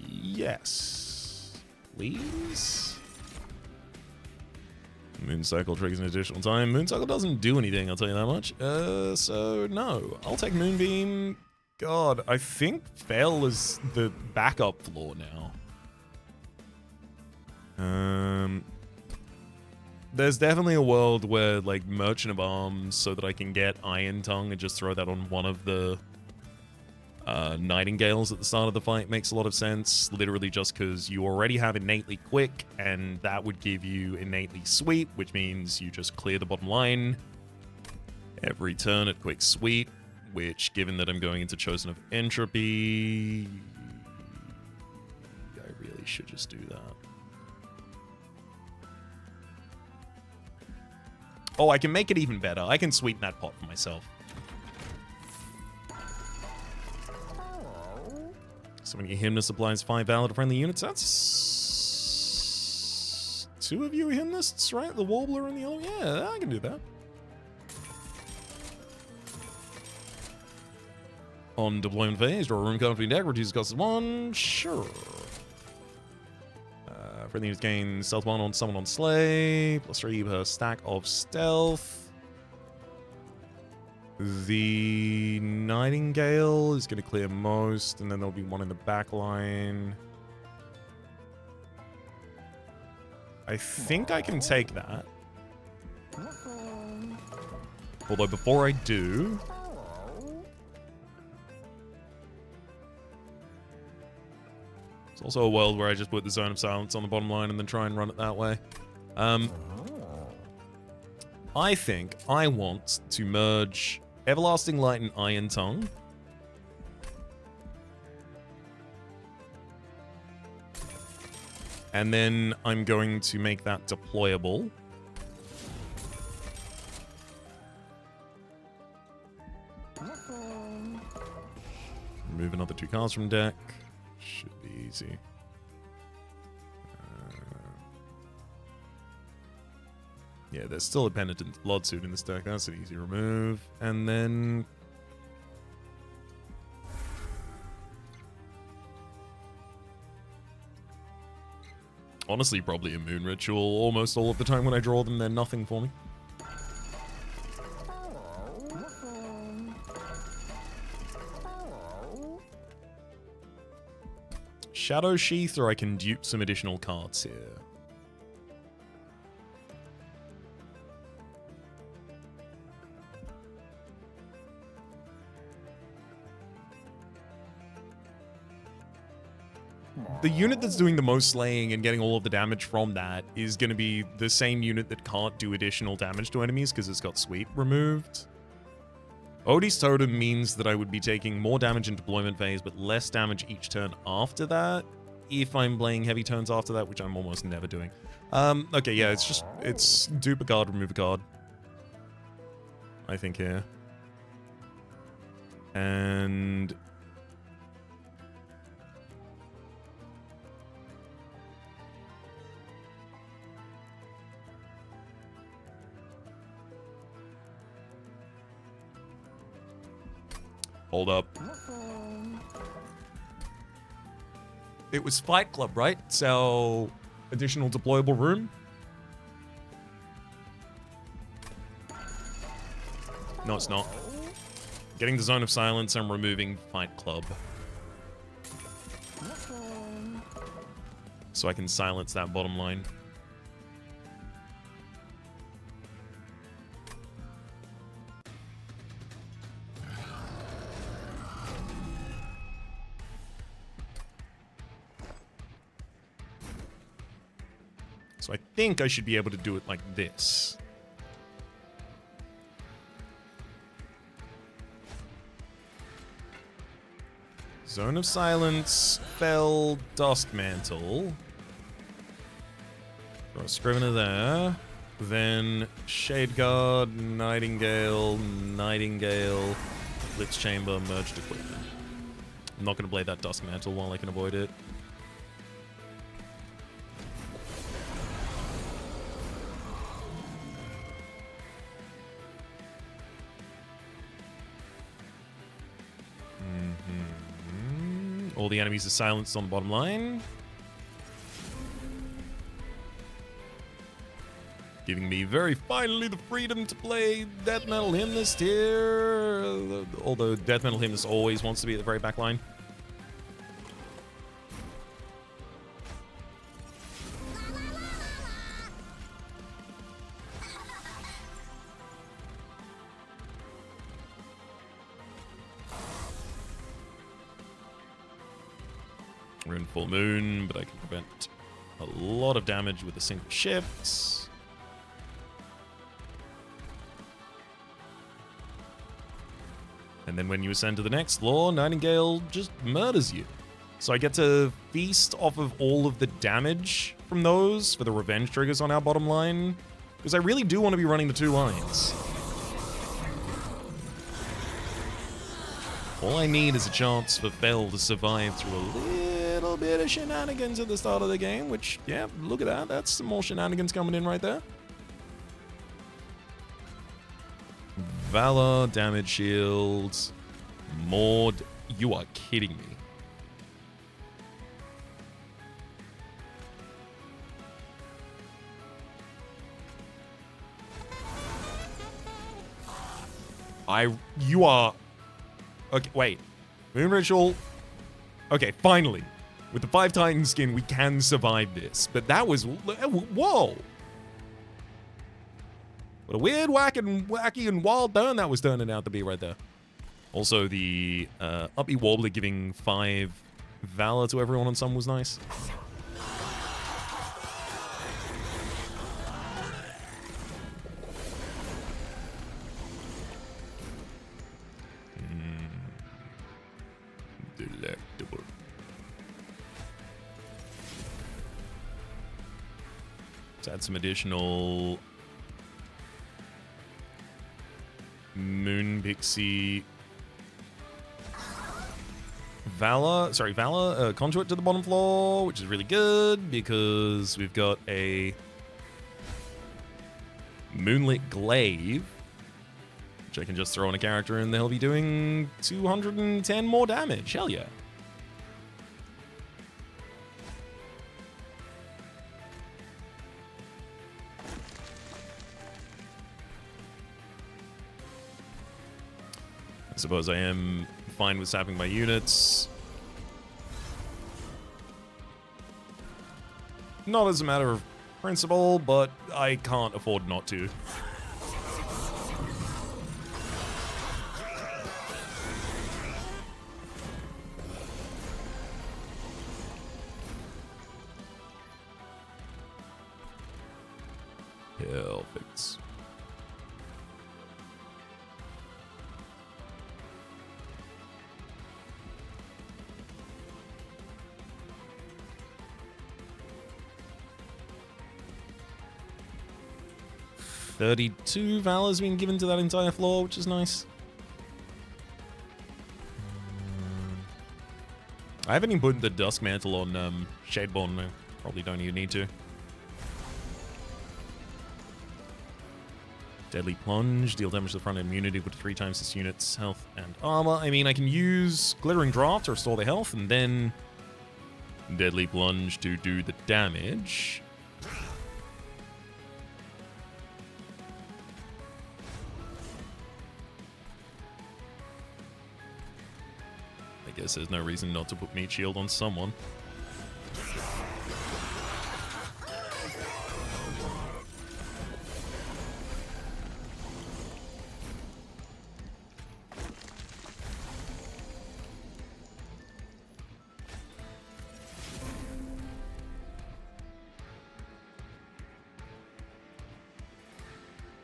Yes. Please. Mooncycle triggers an additional time. Mooncycle doesn't do anything, I'll tell you that much. So no. I'll take Moonbeam. God, I think Fell is the backup floor now. There's definitely a world where, like, Merchant of Arms, so that I can get Iron Tongue and just throw that on one of the Nightingales at the start of the fight makes a lot of sense. Literally just because you already have Innately Quick, and that would give you Innately Sweep, which means you just clear the bottom line every turn at Quick Sweep, which, given that I'm going into Chosen of Entropy, I really probably should just do that. Oh, I can make it even better. I can sweeten that pot for myself. So when you hymnist applies 5 valor to friendly units, that's 2 of you hymnists, right? The Warbler and the other. Yeah, I can do that. On deployment phase, draw a room card from your deck, reduces cost of 1. Sure. Friendly units gain stealth 1 on someone on Slay, +3 per stack of stealth. The Nightingale is going to clear most, and then there'll be one in the back line. I think I can take that. Although before I do... It's also a world where I just put the Zone of Silence on the bottom line and then try and run it that way. I think I want to merge Everlasting Light and Iron Tongue. And then I'm going to make that deployable. Remove another 2 cards from deck. Should be easy. Yeah, there's still a Penitent Bloodsuit in this deck. That's an easy remove. And then... honestly, probably a Moon Ritual. Almost all of the time when I draw them, they're nothing for me. Shadow Sheath, or I can dupe some additional cards here. The unit that's doing the most slaying and getting all of the damage from that is going to be the same unit that can't do additional damage to enemies because it's got sweep removed. Odie's Totem means that I would be taking more damage in deployment phase, but less damage each turn after that, if I'm playing heavy turns after that, which I'm almost never doing. Okay, yeah, it's dupe a card, remove a card. I think here. And... hold up. It was Fight Club, right? So, additional deployable room? No, it's not. Getting the Zone of Silence and removing Fight Club. So I can silence that bottom line. So I think I should be able to do it like this. Zone of Silence, Fell, Dusk Mantle. Throw a Scrivener there. Then Shade Guard, Nightingale, Nightingale, Blitz Chamber, Merged Equipment. I'm not going to play that Dusk Mantle while I can avoid it. All the enemies are silenced on the bottom line. Giving me very finally the freedom to play Death Metal Hymnist here. Although Death Metal Hymnist always wants to be at the very back line. We're in full moon, but I can prevent a lot of damage with a single shift. And then when you ascend to the next floor, Nightingale just murders you. So I get to feast off of all of the damage from those for the revenge triggers on our bottom line. Because I really do want to be running the 2 lines. All I need is a chance for Fel to survive through a little bit of shenanigans at the start of the game, which, yeah, look at that. That's some more shenanigans coming in right there. Valor, damage shields, more... You are kidding me. You are... Okay, wait. Moon Ritual... Okay, finally. With the 5 Titan skin, we can survive this. But that was... Whoa! What a weird, wacky, and wild turn that was turning out to be right there. Also, the Uppy Warbler giving 5 Valor to everyone on some was nice. Delectable. Let's add some additional Moon Pixie Valor Conduit to the bottom floor, which is really good because we've got a Moonlit Glaive, which I can just throw on a character and they'll be doing 210 more damage. Hell yeah. I suppose I am fine with sapping my units. Not as a matter of principle, but I can't afford not to. Perfect. $32 Valor's been given to that entire floor, which is nice. I haven't even put the Dusk Mantle on Shadeborn. I probably don't even need to. Deadly Plunge, deal damage to the front immunity with 3 times this unit's health and armor. I mean, I can use Glittering Draft to restore their health, and then Deadly Plunge to do the damage. I guess there's no reason not to put Meat Shield on someone.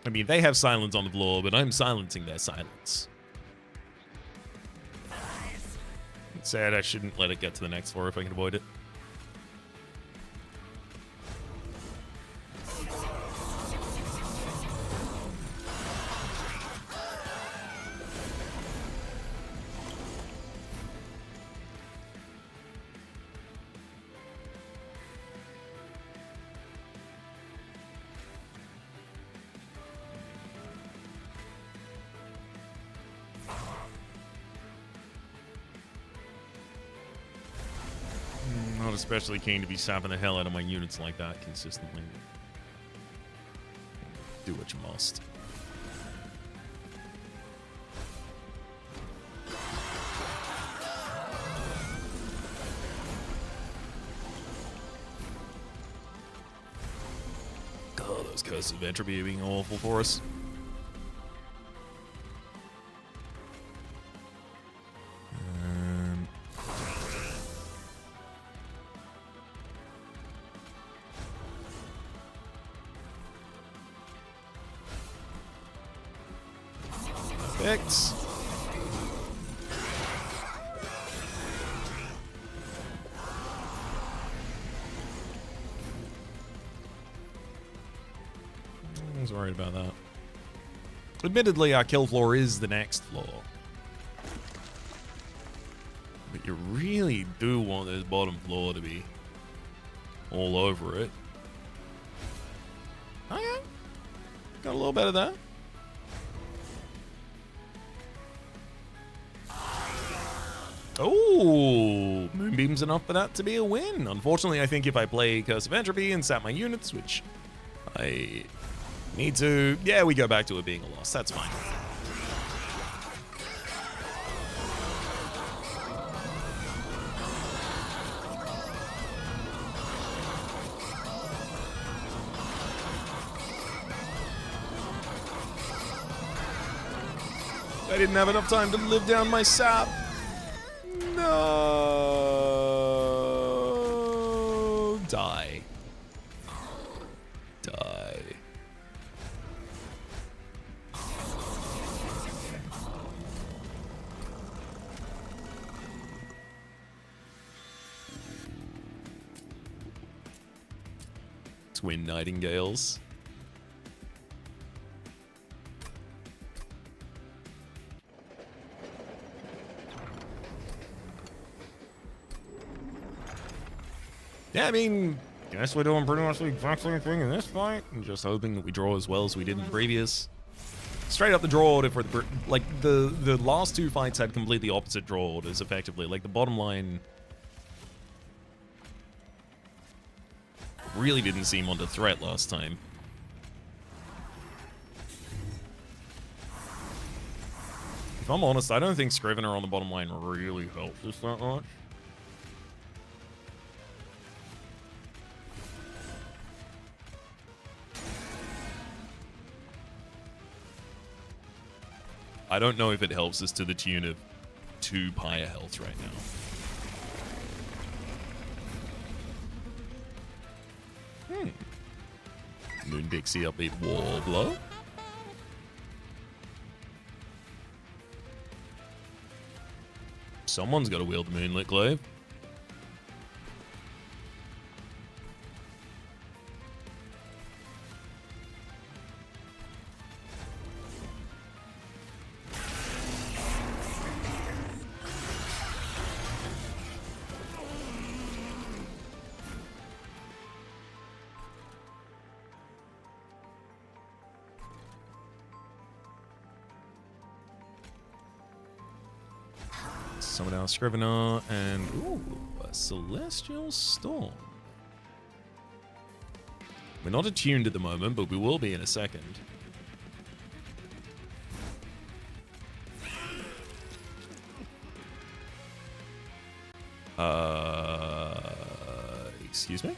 I mean, they have silence on the floor, but I'm silencing their silence. It's sad I shouldn't let it get to the next floor if I can avoid it. Not especially keen to be sapping the hell out of my units like that consistently. Do what you must. God, those curses of entropy are being awful for us. I was worried about that. Admittedly, our kill floor is the next floor. But you really do want this bottom floor to be all over it. Okay. Got a little bit of that. Oh, Moonbeam's enough for that to be a win. Unfortunately, I think if I play Curse of Entropy and sap my units, which I need to, yeah, we go back to it being a loss. That's fine. I didn't have enough time to live down my sap. No. Die. Die. Twin Nightingales. Yeah, I mean, guess we're doing pretty much the exact same thing in this fight. I'm just hoping that we draw as well as we did in the previous. Straight up the draw order for the, like, the last two fights had completely opposite draw orders, effectively. Like, the bottom line really didn't seem under threat last time. If I'm honest, I don't think Scrivener on the bottom line really helps us that much. I don't know if it helps us to the tune of 2 Pyre health right now. Moon Pixie upbeat Warbler. Someone's got to wield the Moonlit Glaive. Summon our Scrivener, and ooh, a Celestial Storm. We're not attuned at the moment, but we will be in a second. Excuse me?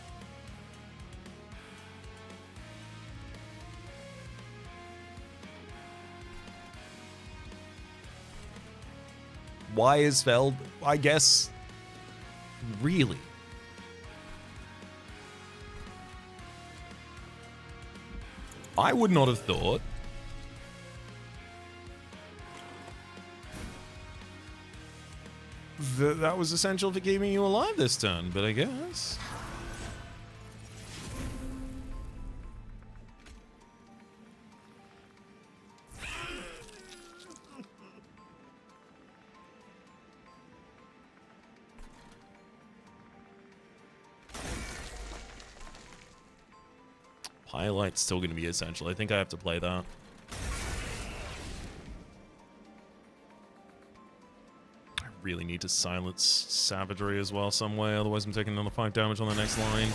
Why is Feld? I guess. Really? I would not have thought. That was essential for keeping you alive this turn, but I guess. Highlight's still going to be essential. I think I have to play that. I really need to silence Savagery as well some way, otherwise I'm taking another 5 damage on the next line.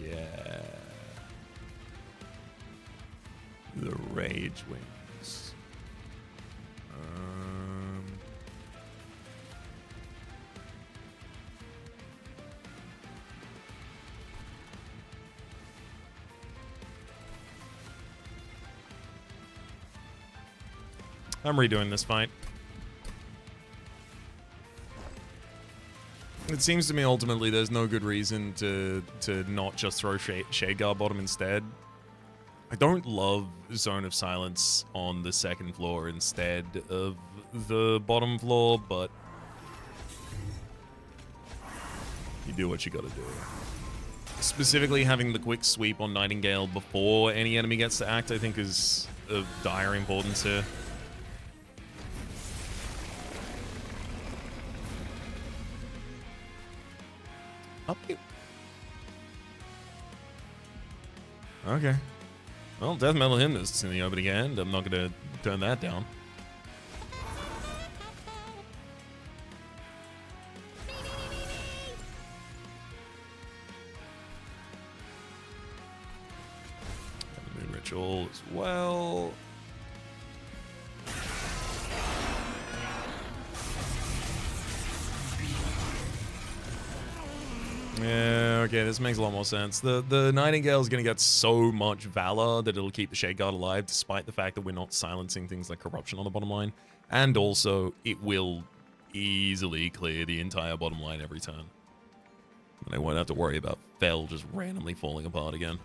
Yeah. The Rage Wings. I'm redoing this fight. It seems to me ultimately there's no good reason to not just throw Shade Guard bottom instead. I don't love Zone of Silence on the second floor instead of the bottom floor, but you do what you gotta do. Specifically, having the quick sweep on Nightingale before any enemy gets to act, I think, is of dire importance here. Up you. Okay. Well, Death Metal Hymnist in the opening end. I'm not gonna turn that down. Moon Ritual as well. Yeah, okay, this makes a lot more sense. The Nightingale's gonna get so much Valor that it'll keep the Shade Guard alive, despite the fact that we're not silencing things like Corruption on the bottom line. And also, it will easily clear the entire bottom line every turn. And I won't have to worry about Fel just randomly falling apart again.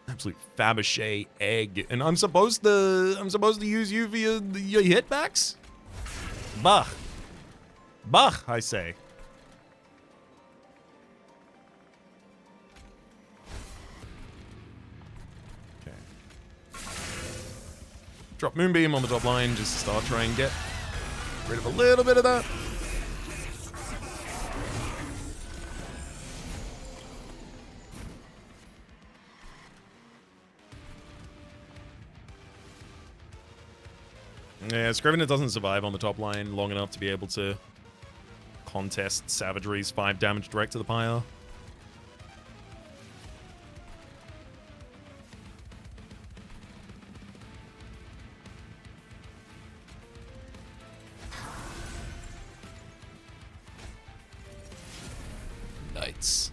Absolute Fabergé egg. And I'm supposed to use you for your hitbacks? Bah. Bah, I say. Drop Moonbeam on the top line just to start trying and get rid of a little bit of that. Yeah, Scrivener doesn't survive on the top line long enough to be able to contest Savagery's 5 damage direct to the pyre. Knights.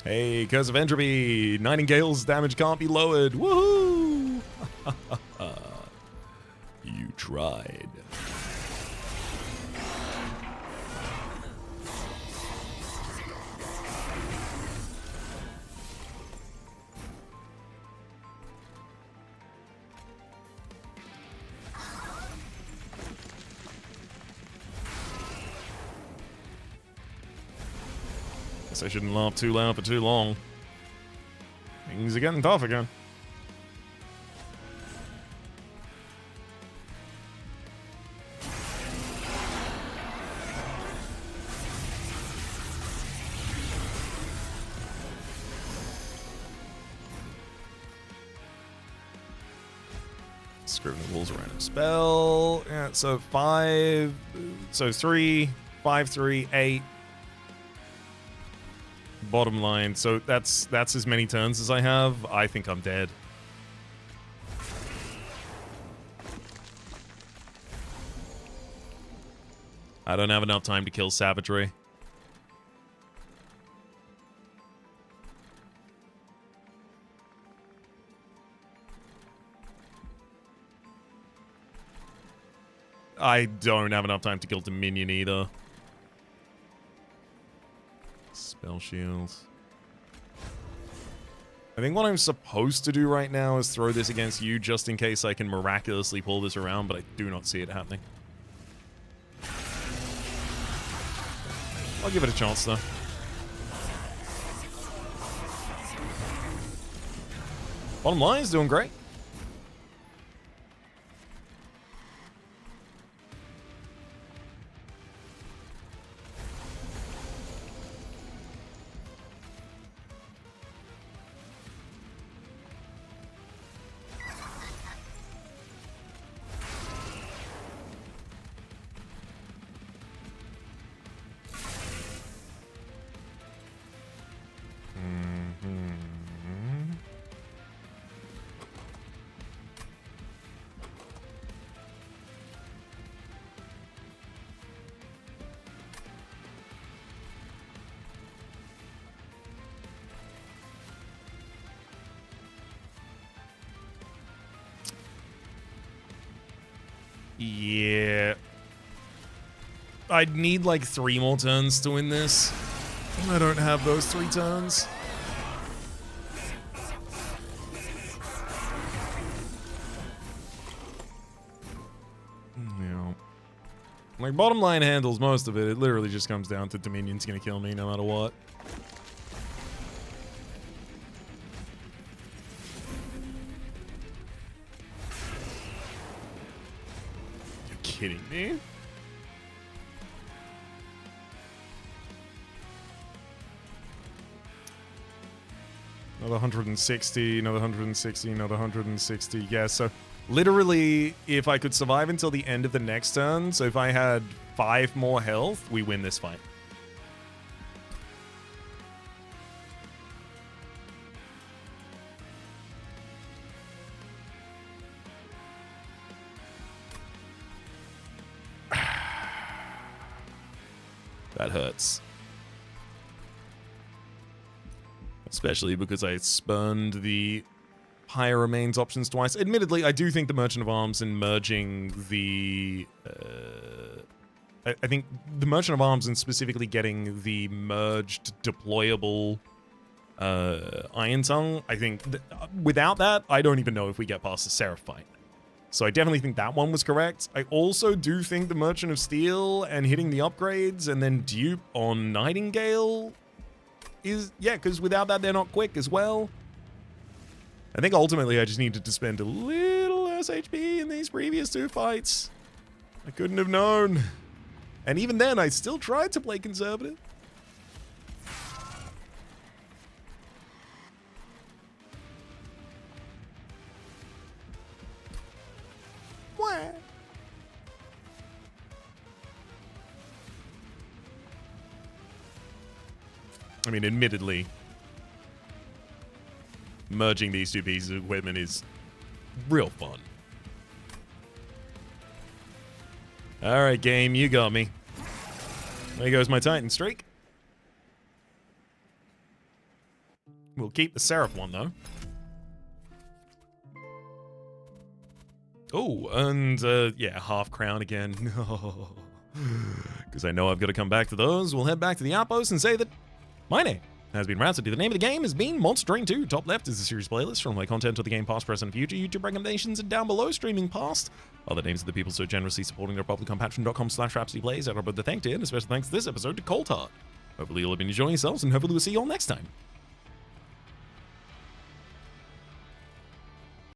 Hey, Curse of Entropy! Nightingale's damage can't be lowered! Woohoo! You tried. Guess I shouldn't laugh too loud for too long. Things are getting tough again. Scrivener Wolves a random spell. Yeah, so 5, so 3, 5, 3, 8. Bottom line, so that's as many turns as I have. I think I'm dead. I don't have enough time to kill Savagery. I don't have enough time to kill Dominion either. Spell shields. I think what I'm supposed to do right now is throw this against you just in case I can miraculously pull this around, but I do not see it happening. I'll give it a chance though. Bottom line is doing great. Yeah. I'd need like 3 more turns to win this. I don't have those 3 turns. Yeah. Like, bottom line handles most of it. It literally just comes down to Dominion's gonna kill me no matter what. You're kidding me? Another 160, another 160, another 160. Yeah, so literally, if I could survive until the end of the next turn, so if I had 5 more health, we win this fight. That hurts. Especially because I spurned the higher remains options twice. Admittedly, I do think the Merchant of Arms and merging the... I think the Merchant of Arms and specifically getting the merged deployable Iron Tongue, I think without that, I don't even know if we get past the Seraph fight. So I definitely think that one was correct. I also do think the Merchant of Steel and hitting the upgrades and then dupe on Nightingale is, yeah, because without that, they're not quick as well. I think ultimately I just needed to spend a little less HP in these previous 2 fights. I couldn't have known. And even then, I still tried to play conservative. What? I mean, admittedly, merging these 2 pieces of equipment is real fun. Alright, game, you got me. There goes my Titan streak. We'll keep the Seraph one, though. Oh, and, yeah, half crown again. Because I know I've got to come back to those. We'll head back to the outpost and say that my name has been Rhapsody. The name of the game has been Monster Train 2. Top left is the series playlist from my content of the game past, present, and future. YouTube recommendations, and down below, streaming past, are the names of the people so generously supporting the Republic on patreon.com/RhapsodyPlays. And I would the thank to, and a special thanks to this episode to Cold Heart. Hopefully you'll have been enjoying yourselves, and hopefully we'll see you all next time.